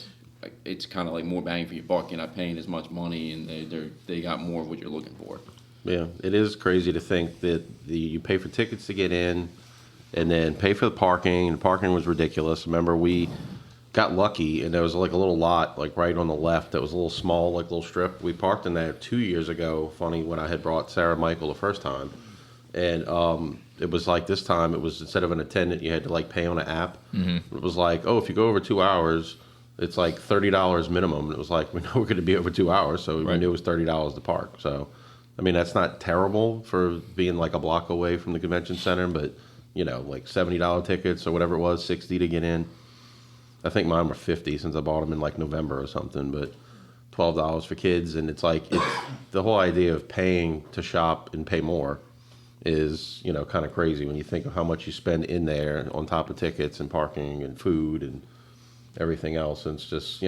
it's kind of like more bang for your buck. You're not paying as much money, and they got more of what you're looking for. Yeah, it is crazy to think that you pay for tickets to get in, and then pay for the parking. And parking was ridiculous. Remember, we got lucky, and there was like a little lot like right on the left that was a little small, like little strip. We parked in there 2 years ago. Funny, when I had brought Sarah and Michael the first time, and it was like this time it was, instead of an attendant, you had to like pay on an app. Mm-hmm. It was like, if you go over 2 hours, it's like $30 minimum. And it was like, we know we're going to be over 2 hours, so we knew it was $30 to park. So, I mean, that's not terrible for being like a block away from the convention center, but like $70 tickets or whatever it was, $60 to get in. I think mine were $50 since I bought them in like November or something, but $12 for kids. And it's like, the whole idea of paying to shop and pay more is, kind of crazy when you think of how much you spend in there on top of tickets and parking and food and everything else. And it's just,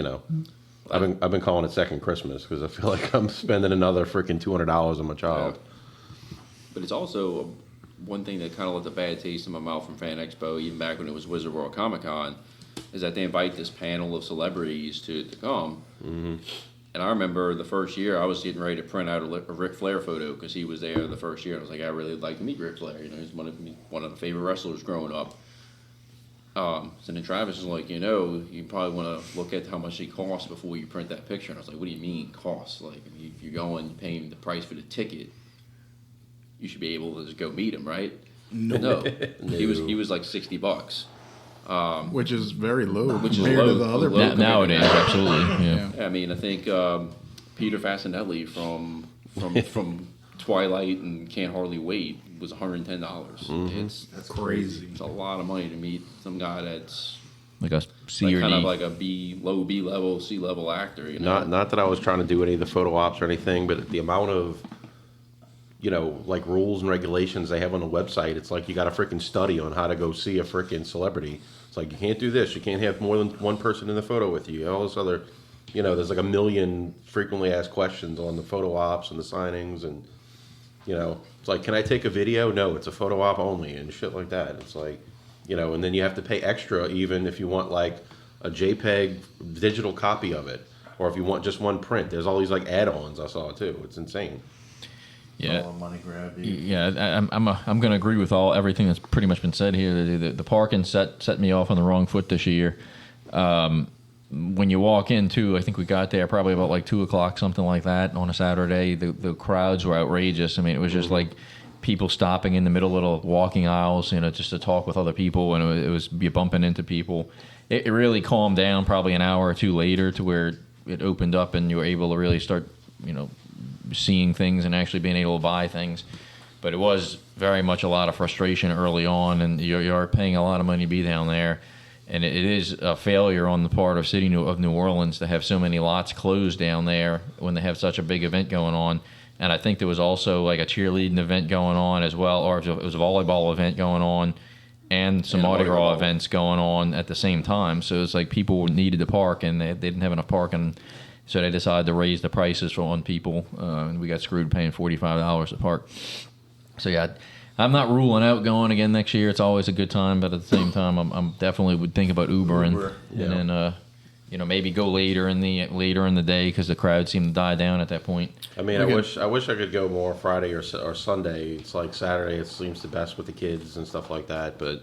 I've been calling it second Christmas because I feel like I'm spending another freaking $200 on my child. Yeah. But it's also one thing that kind of left a bad taste in my mouth from Fan Expo, even back when it was Wizard World Comic Con, is that they invite this panel of celebrities to come. Mm-hmm. And I remember the first year I was getting ready to print out a Ric Flair photo because he was there the first year. I was like, I really would like to meet Ric Flair. He's one of the favorite wrestlers growing up. So then Travis was like, you probably want to look at how much he costs before you print that picture. And I was like, what do you mean costs? Like, if you're going, you're paying the price for the ticket, you should be able to just go meet him, right? No. He was like $60. Which is very low which compared is low, to the other low people. Nowadays, absolutely. Yeah. I mean, I think Peter Fasinelli from Twilight and Can't Hardly Wait was $110. Mm-hmm. That's crazy. It's a lot of money to meet some guy that's Like a C or kind D. of like a low B level, C level actor. Not that I was trying to do any of the photo ops or anything, but the amount of like rules and regulations they have on the website, it's like you got to freaking study on how to go see a freaking celebrity. It's like you can't do this, you can't have more than one person in the photo with you, all this other, there's like a million frequently asked questions on the photo ops and the signings, and it's like, can I take a video? No, it's a photo op only, and shit like that. It's like, and then you have to pay extra even if you want like a JPEG digital copy of it, or if you want just one print. There's all these like add-ons I saw too. It's insane. Yeah, All money grab, dude. yeah. I'm going to agree with everything that's pretty much been said here. The parking set me off on the wrong foot this year. When you walk in too, I think we got there probably about like 2:00, something like that, on a Saturday. The crowds were outrageous. I mean, it was just like people stopping in the middle of the walking aisles, just to talk with other people, and it was you bumping into people. It really calmed down probably an hour or two later to where it opened up and you were able to really start, seeing things and actually being able to buy things. But it was very much a lot of frustration early on, and you are paying a lot of money to be down there. And it is a failure on the part of City of New Orleans to have so many lots closed down there when they have such a big event going on. And I think there was also like a cheerleading event going on as well, or it was a volleyball event going on, and some Mardi Gras events going on at the same time. So it's like people needed to park, and they didn't have enough parking. So they decided to raise the prices on people, and we got screwed paying $45 to park. So yeah, I'm not ruling out going again next year. It's always a good time, but at the same time, I'm definitely would think about Ubering, and then maybe go later in the day because the crowd seemed to die down at that point. I mean, I wish I could go more Friday or Sunday. It's like Saturday. It seems the best with the kids and stuff like that. But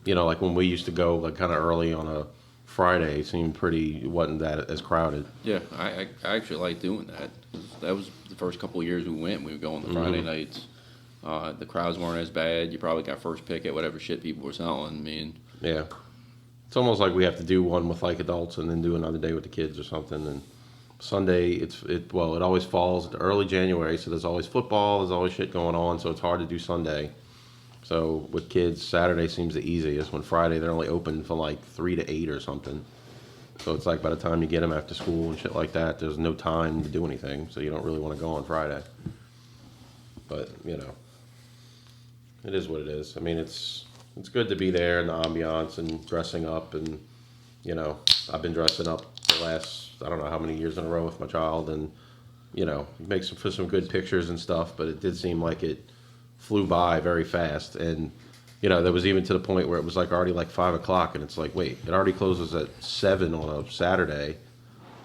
like when we used to go like kind of early on a Friday, it wasn't that as crowded. Yeah, I actually like doing that. That was the first couple of years we went. We would go on the Friday nights. The crowds weren't as bad. You probably got first pick at whatever shit people were selling. I mean, yeah, it's almost like we have to do one with like adults and then do another day with the kids or something. And Sunday, it always falls into early January, so there's always football, there's always shit going on, so it's hard to do Sunday. So with kids, Saturday seems the easiest. When Friday they're only open from like 3 to 8 or something. So it's like by the time you get them after school and shit like that, there's no time to do anything. So you don't really want to go on Friday. But it is what it is. I mean, it's good to be there in the ambiance and dressing up, and I've been dressing up the last I don't know how many years in a row with my child, and make some good pictures and stuff. But it did seem like it flew by very fast, and there was even to the point where it was like already like 5 o'clock, and it's like, wait, it already closes at 7 on a Saturday.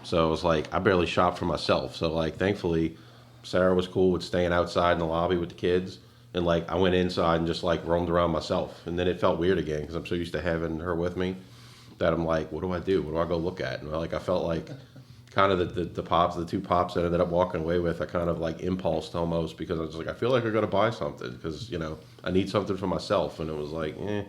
So it was like I barely shopped for myself. So like thankfully Sarah was cool with staying outside in the lobby with the kids. And like I went inside and just like roamed around myself, and then it felt weird again because I'm so used to having her with me that I'm like, what do I do? What do I go look at? And like I felt like kind of the two pops that I ended up walking away with, I kind of like impulsed almost because I was like, I feel like I got to buy something because I need something for myself, and it was like, eh.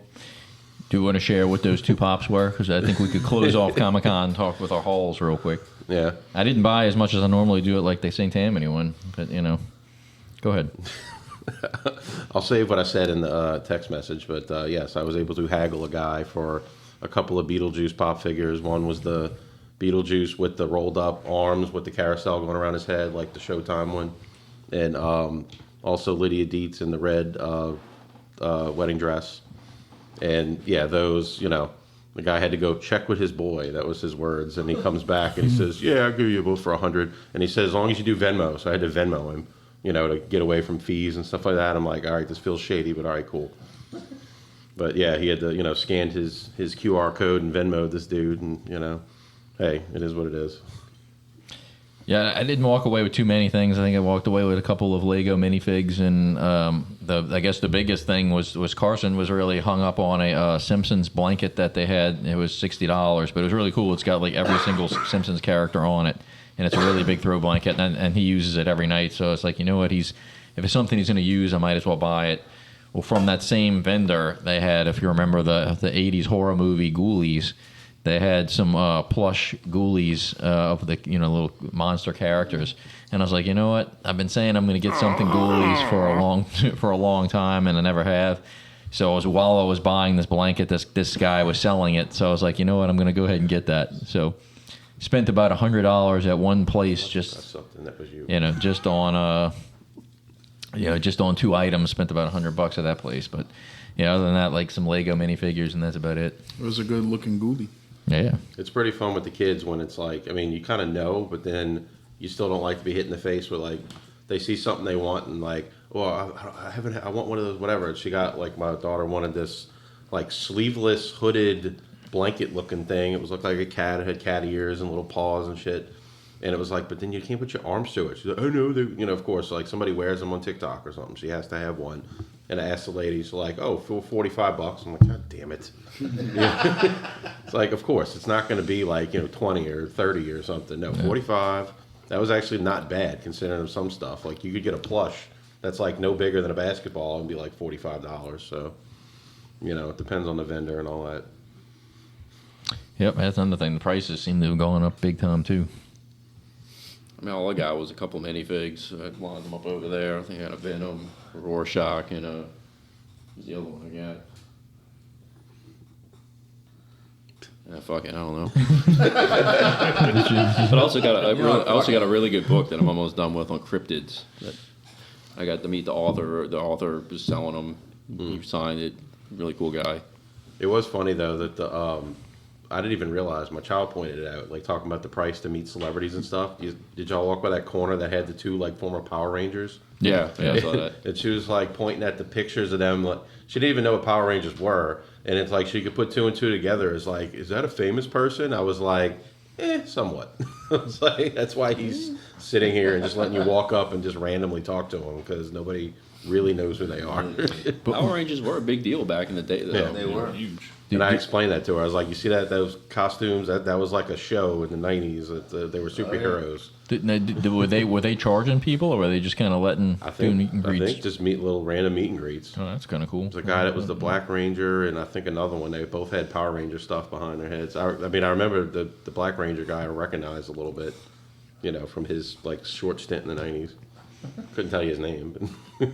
Do you want to share what those two pops were? Because I think we could close off Comic-Con and talk with our hauls real quick. Yeah. I didn't buy as much as I normally do at like the St. Tammany one, but go ahead. I'll save what I said in the text message, but yes, I was able to haggle a guy for a couple of Beetlejuice pop figures. One was the Beetlejuice with the rolled up arms with the carousel going around his head, like the Showtime one, and also Lydia Dietz in the red wedding dress. And yeah, those, the guy had to go check with his boy. That was his words. And he comes back and he says, yeah, I'll give you both for $100. And he says, as long as you do Venmo. So I had to Venmo him, to get away from fees and stuff like that. I'm like, all right, this feels shady, but all right, cool. But yeah, he had to, scanned his QR code and Venmo'd this dude. And, hey, it is what it is. Yeah, I didn't walk away with too many things. I think I walked away with a couple of Lego minifigs, and I guess the biggest thing was Carson was really hung up on a Simpsons blanket that they had. It was $60, but it was really cool. It's got like every single Simpsons character on it, and it's a really big throw blanket, and he uses it every night. So it's like, if it's something he's going to use, I might as well buy it. Well, from that same vendor, they had, if you remember the 80s horror movie Ghoulies, they had some plush Ghoulies of the little monster characters, and I was like, you know what? I've been saying I'm going to get something Ghoulies for a long time, and I never have. So while I was buying this blanket, this guy was selling it. So I was like, you know what? I'm going to go ahead and get that. So spent about $100 at one place, just that's something that was you. Just on just on 2 items. Spent about $100 at that place, but other than that, like some Lego minifigures, and that's about it. It was a good looking ghoulie. Yeah. It's pretty fun with the kids when it's like, you kind of know, but then you still don't like to be hit in the face with like, they see something they want and like, well, I want one of those, whatever. She got like, my daughter wanted this like sleeveless hooded blanket looking thing. It was looked like a cat. It had cat ears and little paws and shit. And it was like, but then you can't put your arms through it. She's like, oh no, of course, like somebody wears them on TikTok or something. She has to have one. And I asked the lady, she's like, oh, for $45. I'm like, God damn it. It's like, of course, it's not going to be like, 20 or 30 or something. No, 45. That was actually not bad considering some stuff. Like you could get a plush that's like no bigger than a basketball and be like $45. So, it depends on the vendor and all that. Yep, that's another thing. The prices seem to have gone up big time too. I mean, all I got was a couple minifigs. So I lined them up over there. I think I had a Venom, a Rorschach, and a... What's the other one I got? Fuck it, I don't know. But I also got a really good book that I'm almost done with on cryptids. That I got to meet the author. The author was selling them. He signed it. Really cool guy. It was funny though that the I didn't even realize, my child pointed it out, like talking about the price to meet celebrities and stuff. Did y'all walk by that corner that had the two like former Power Rangers? Yeah, I saw that. And she was like pointing at the pictures of them. Like, she didn't even know what Power Rangers were, and it's like she could put two and two together. It's like, is that a famous person? I was like, somewhat. I was like, that's why he's sitting here and just letting you walk up and just randomly talk to him, because nobody really knows who they are. Power Rangers were a big deal back in the day, though. Yeah. They were. Huge. And I explained that to her. I was like, you see those costumes? That was like a show in the 90s. That they were superheroes. Were they charging people, or were they just kind of letting do meet and I greets? think just little random meet and greets. Oh, that's kind of cool. There's a guy that was the Black Ranger, and I think another one. They both had Power Ranger stuff behind their heads. I mean, I remember the Black Ranger guy. I recognized a little bit, from his like short stint in the 90s. Couldn't tell you his name. But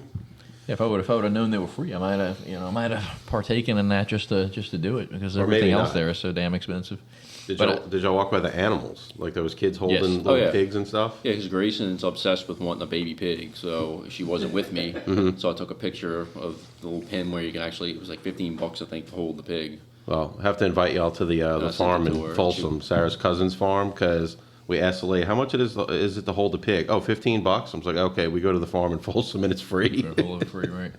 Yeah, if I would have known they were free, I might have partaken in that just to do it, because Or everything maybe else not. there is so damn expensive. did y'all walk by the animals? Like those kids holding Yes. little Oh, yeah. pigs and stuff? Yeah, because Grayson's obsessed with wanting a baby pig, so she wasn't with me. So I took a picture of the little pin where you can actually, it was like $15, I think, to hold the pig. Well, I have to invite y'all to the sent farm it to in her. Folsom, Sarah's cousin's farm, because we asked the lady, how much is it to hold a pig? Oh, $15. I was like, okay, we go to the farm in Folsom and it's free. Free, right?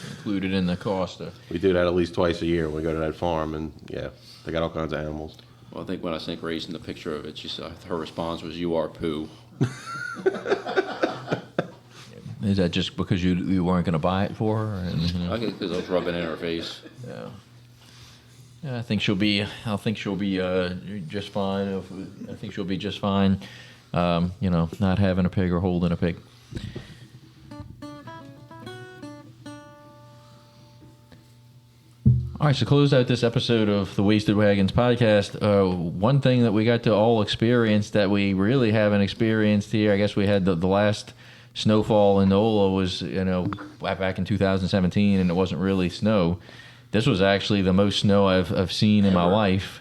Included in the cost. We do that at least twice a year when we go to that farm, and yeah, they got all kinds of animals. Well, I think when I sent Grayson the picture of it, her response was, "You are poo." Is that just because you weren't going to buy it for her? I think because I was rubbing it in her face. Yeah. Yeah, I think she'll be just fine. I think she'll be just fine. Not having a pig or holding a pig. All right, so close out this episode of the Wasted Wagons podcast. One thing that we got to all experience that we really haven't experienced here, I guess we had the last snowfall in NOLA was, back in 2017, and it wasn't really snow. This was actually the most snow I've seen in my life,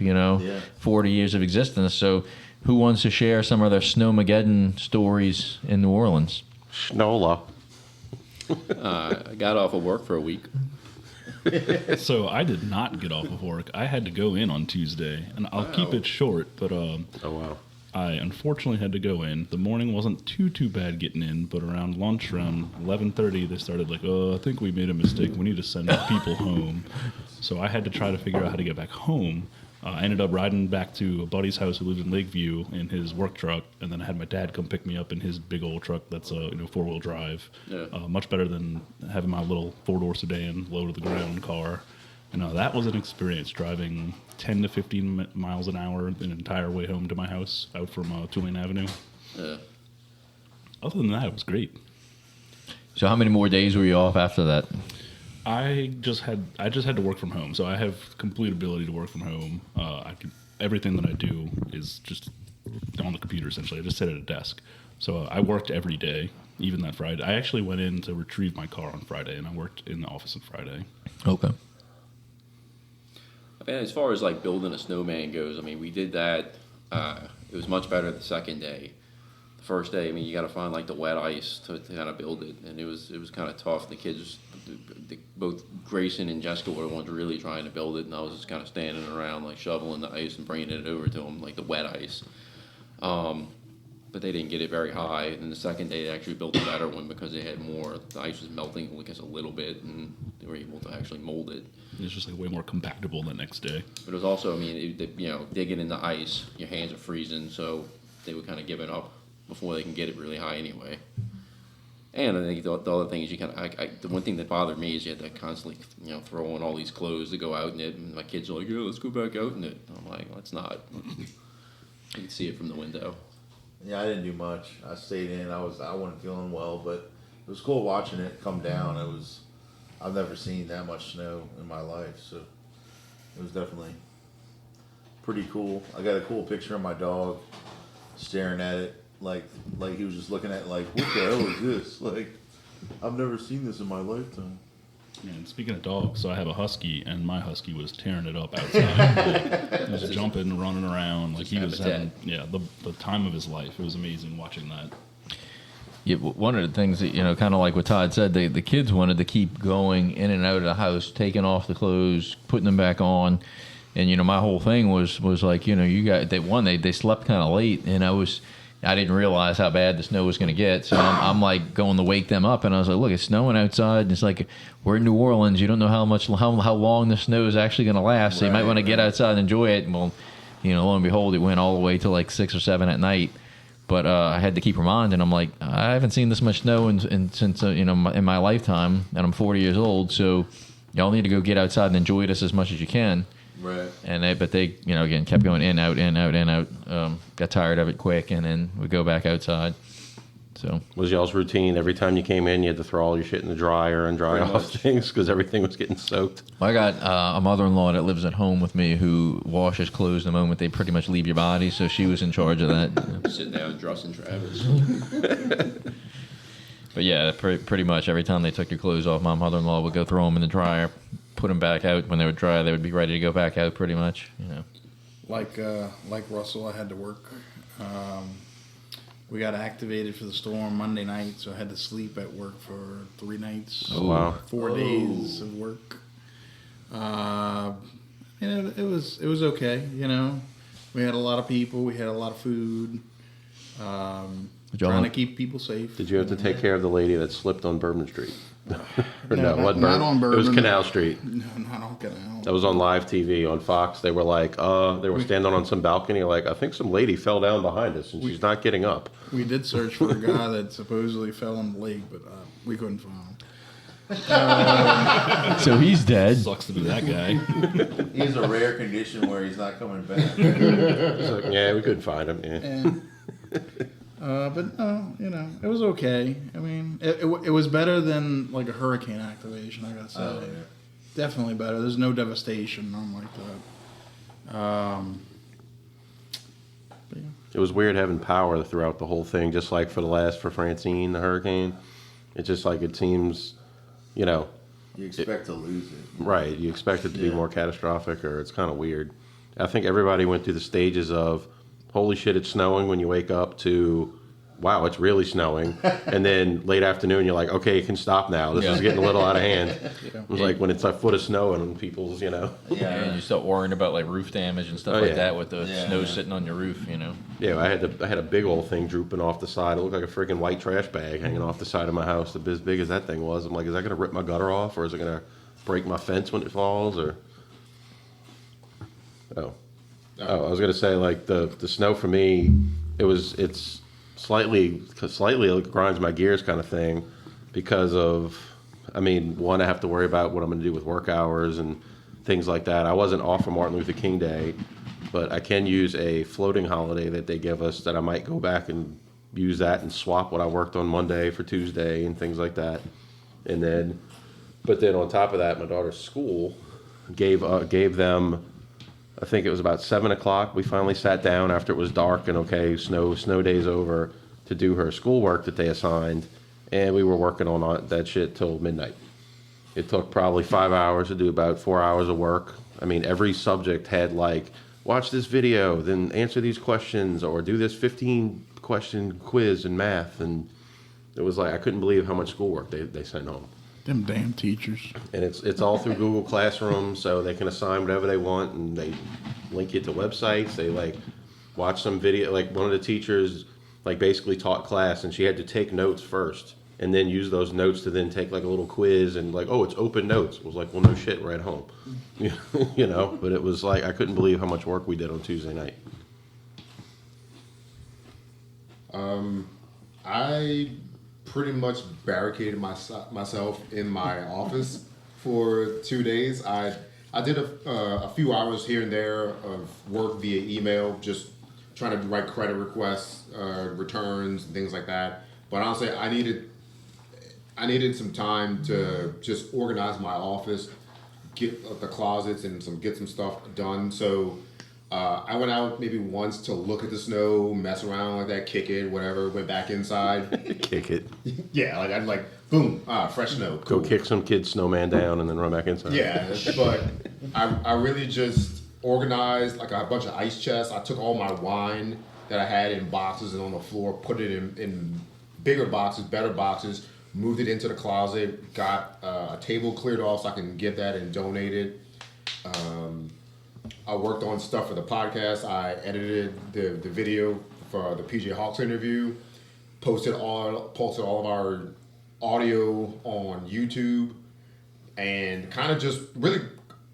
40 years of existence. So who wants to share some of their Sneauxmageddon stories in New Orleans? Schnola. I got off of work for a week. So I did not get off of work. I had to go in on Tuesday, and I'll keep it short. But Oh, wow. I unfortunately had to go in. The morning wasn't too bad getting in, but around lunch, around 11:30, they started like, "Oh, I think we made a mistake. We need to send people home." So I had to try to figure out how to get back home. I ended up riding back to a buddy's house who lived in Lakeview in his work truck, and then I had my dad come pick me up in his big old truck that's a 4-wheel drive. Yeah. Much better than having my little 4-door sedan low to the ground car. And that was an experience, driving 10 to 15 miles an hour the entire way home to my house out from Tulane Avenue. Yeah. Other than that, it was great. So how many more days were you off after that? I just had to work from home, so I have complete ability to work from home. Everything that I do is just on the computer, essentially. I just sit at a desk. So I worked every day, even that Friday. I actually went in to retrieve my car on Friday, and I worked in the office on Friday. Okay. I mean, as far as like building a snowman goes, I mean, we did that. It was much better the second day. The first day, I mean, you got to find like the wet ice to kind of build it, and it was kind of tough. The kids, both Grayson and Jessica were the ones really trying to build it, and I was just kind of standing around like shoveling the ice and bringing it over to them, like the wet ice. But they didn't get it very high. And the second day, they actually built a better one because they had more. The ice was melting, I guess, a little bit, and they were able to actually mold it. It was just like way more compactable the next day. But it was also, I mean, digging in the ice, your hands are freezing, so they were kind of giving up before they can get it really high anyway. And I think the other thing is the one thing that bothered me is you had to constantly, throw on all these clothes to go out in it. And my kids are like, "Yeah, let's go back out in it." And I'm like, let's not. You can see it from the window. Yeah, I didn't do much. I stayed in. I wasn't feeling well, but it was cool watching it come down. I've never seen that much snow in my life, so it was definitely pretty cool. I got a cool picture of my dog staring at it like he was just looking at like, what the hell is this? Like, I've never seen this in my lifetime. And speaking of dogs, so I have a husky, and my husky was tearing it up outside. Like, he was jumping and running around. Like, he was having, the time of his life. It was amazing watching that. Yeah, one of the things that, kind of like what Todd said, the kids wanted to keep going in and out of the house, taking off the clothes, putting them back on. And, my whole thing was like, they slept kind of late, and I didn't realize how bad the snow was going to get. So I'm like going to wake them up, and I was like, look, it's snowing outside. And it's like, we're in New Orleans. You don't know how long the snow is actually going to last. So you might want to get outside and enjoy it. And well, lo and behold, it went all the way to like 6 or 7 at night. But I had to keep reminding. I'm like, I haven't seen this much snow since in my lifetime, and I'm 40 years old. So y'all need to go get outside and enjoy this as much as you can. Right. And they again kept going in, out, in, out, in, out. Got tired of it quick, and then we go back outside. So was y'all's routine every time you came in, you had to throw all your shit in the dryer and dry off things because everything was getting soaked? I got a mother-in-law that lives at home with me who washes clothes the moment they pretty much leave your body, so she was in charge of that. Sitting down with Druss and Travis. But yeah, pretty much every time they took your clothes off, my mother-in-law would go throw them in the dryer, put them back out. When they would dry, they would be ready to go back out pretty much. Like Russell, I had to work. We got activated for the storm Monday night, so I had to sleep at work for 3 nights. Oh, wow. 4 days of work. It was okay. We had a lot of people. We had a lot of food. Trying to keep people safe. Did you have to take care of the lady that slipped on Bourbon Street? Or No, wasn't not on Bourbon. It was Canal Street. No, not on Canal. That was on live TV on Fox. They were like, they were standing on some balcony, like, I think some lady fell down behind us and she's not getting up. We did search for a guy that supposedly fell in the lake, but we couldn't find him. So he's dead. Sucks to be that guy. He has a rare condition where he's not coming back. It's like, yeah, we couldn't find him. Yeah. But no, it was okay. I mean, it was better than like a hurricane activation, I gotta say. Oh, yeah. Definitely better. There's no devastation, nothing like that. But yeah. It was weird having power throughout the whole thing, just like for Francine, the hurricane. It's just like it seems, You expect to lose it. right, you expect it to be more catastrophic, or it's kind of weird. I think everybody went through the stages of, holy shit, it's snowing when you wake up, to, wow, it's really snowing. And then late afternoon, you're like, okay, you can stop now. This is getting a little out of hand. It was like when it's a foot of snow and people's, Yeah, and you start worrying about like roof damage and stuff like that with the snow sitting on your roof, Yeah, I had a big old thing drooping off the side. It looked like a freaking white trash bag hanging off the side of my house, as big as that thing was. I'm like, is that going to rip my gutter off, or is it going to break my fence when it falls, or... I was gonna say, like, the snow for me, it's slightly it grinds my gears kind of thing, because of, one, I have to worry about what I'm gonna do with work hours and things like that. I wasn't off for Martin Luther King Day, but I can use a floating holiday that they give us, that I might go back and use that and swap what I worked on Monday for Tuesday and things like that. But then on top of that, my daughter's school gave them, I think it was about 7 o'clock. We finally sat down after it was dark and okay, snow day's over, to do her schoolwork that they assigned, and we were working on that shit till midnight. It took probably 5 hours to do about 4 hours of work. Every subject had like, watch this video, then answer these questions, or do this 15-question quiz in math, and it was like, I couldn't believe how much schoolwork they sent home. Them damn teachers. And it's all through Google Classroom, so they can assign whatever they want, and they link it to websites. They like watch some video. Like, one of the teachers like basically taught class, and she had to take notes first, and then use those notes to then take like a little quiz, and like, oh, it's open notes. It was like, well, no shit, we're at home, But it was like, I couldn't believe how much work we did on Tuesday night. I pretty much barricaded myself in my office for 2 days. I did a few hours here and there of work via email, just trying to write credit requests, returns, and things like that. But honestly, I needed some time to just organize my office, get the closets, and get some stuff done. So I went out maybe once to look at the snow, mess around like that, kick it, whatever. Went back inside. Kick it. Yeah, like I'd like boom, fresh snow. Cool. Go kick some kid's snowman down and then run back inside. Yeah, but I really just organized like a bunch of ice chests. I took all my wine that I had in boxes and on the floor, put it in bigger boxes, better boxes, moved it into the closet, got a table cleared off so I can get that and donate it. I worked on stuff for the podcast. I edited the video for the PJ Hawks interview, posted all of our audio on YouTube, and kind of just really,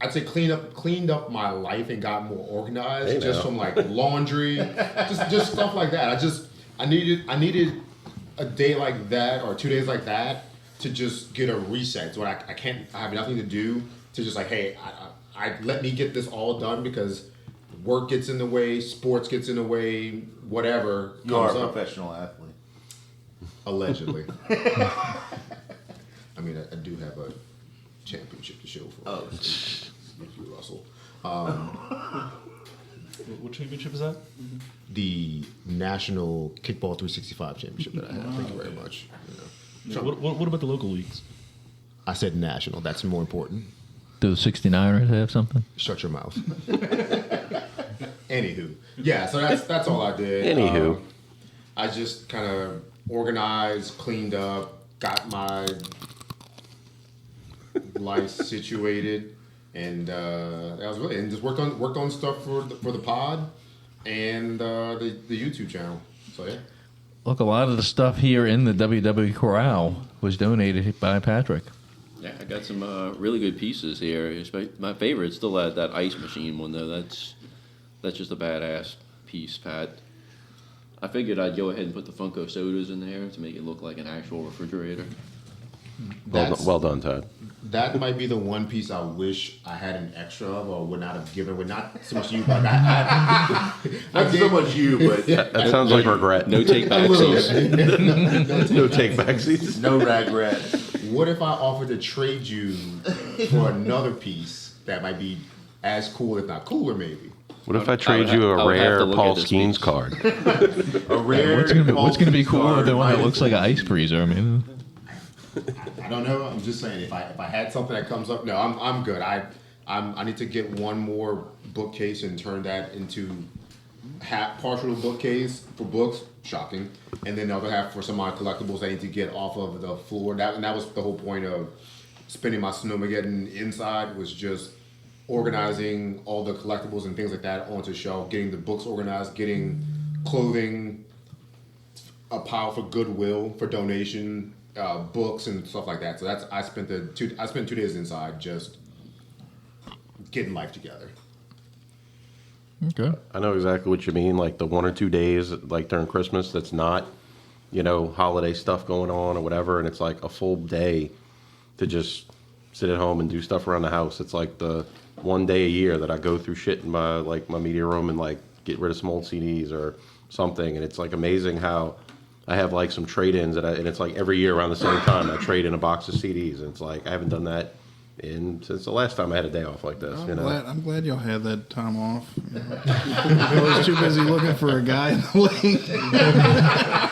I'd say cleaned up my life and got more organized. Hey, just now. from like laundry, just stuff like that. I needed a day like that or 2 days like that to just get a reset. So I have nothing to do to just like, hey, I let me get this all done because work gets in the way, sports gets in the way, whatever. You are comes a up. professional athlete. Allegedly. I mean, I do have a championship to show for. Oh. Thank you, Russell. What championship is that? The National Kickball 365 Championship that I had. Thank you very much. You know. What about the local leagues? I said national. That's more important. Do the 69ers have something? Shut your mouth. Anywho, yeah. So that's all I did. Anywho. I just kind of organized, cleaned up, got my life situated, and that was really, and just worked on stuff for the pod and the YouTube channel. So yeah. Look, a lot of the stuff here in the WWE Corral was donated by Patrick. Yeah, I got some really good pieces here. My favorite is still that ice machine one though. That's just a badass piece, Pat. I figured I'd go ahead and put the Funko sodas in there to make it look like an actual refrigerator. Well done, Todd. That might be the one piece I wish I had an extra of or would not have given. Would not so much you, but I Not so much you, but That sounds like regret. No take backsies. No take back seats. no regret. What if I offered to trade you for another piece that might be as cool, if not cooler, maybe? What if I trade you I a would have to rare look Paul at this Skeens piece. card? A rare. What's gonna be cooler card than one that minus- looks like an ice freezer? I mean, I don't know. I'm just saying if I had something that comes up, no, I'm good. I need to get one more bookcase and turn that into partial bookcase for books. Shocking. And then the other half for some of my collectibles I need to get off of the floor. That was the whole point of spending my Sneauxmageddon inside, was just organizing all the collectibles and things like that onto shelf, getting the books organized, getting clothing, a pile for Goodwill for donation, books and stuff like that. So I spent 2 days inside just getting life together. okay. I know exactly what you mean. Like the 1 or 2 days, like during Christmas, that's not, holiday stuff going on or whatever, and it's like a full day to just sit at home and do stuff around the house. It's like the one day a year that I go through shit in my media room and like get rid of some old CDs or something. And it's like amazing how I have like some trade-ins and it's like every year around the same time I trade in a box of CDs. And it's like I haven't done that since the last time I had a day off like this. I'm glad y'all had that time off. I was too busy looking for a guy in the league.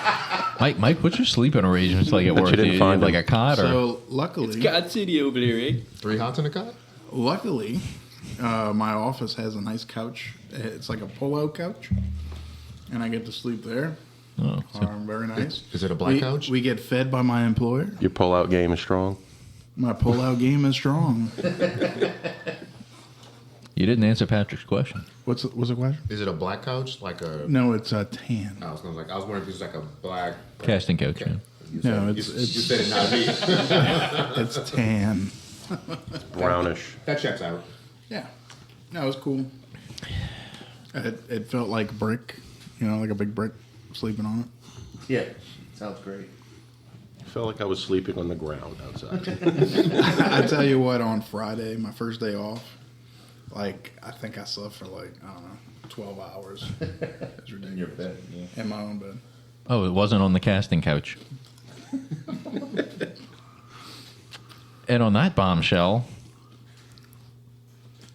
Mike, what's your sleeping arrangements like at work? you didn't Do you find have like him. a cot or? So luckily, God City over there, eh? 3 hots in a cot? Luckily, my office has a nice couch. It's like a pull-out couch, and I get to sleep there. Oh, so Very nice. Is it a black couch? We get fed by my employer. Your pull-out game is strong. My pull-out game is strong. you didn't answer Patrick's question. What's the question? Is it a black couch? Like a... No, it's a tan. I was wondering if it was like a black... Casting coach. Okay. Yeah. No, You said it, not me. it's tan. Brownish. That checks out. Yeah. No, it was cool. It felt like brick, like a big brick sleeping on it. Yeah, sounds great. I felt like I was sleeping on the ground outside. I tell you what, on Friday, my first day off, I think I slept for 12 hours. It's ridiculous. In your bed, yeah. In my own bed. Oh, it wasn't on the casting couch. And on that bombshell,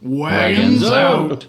Wagons out.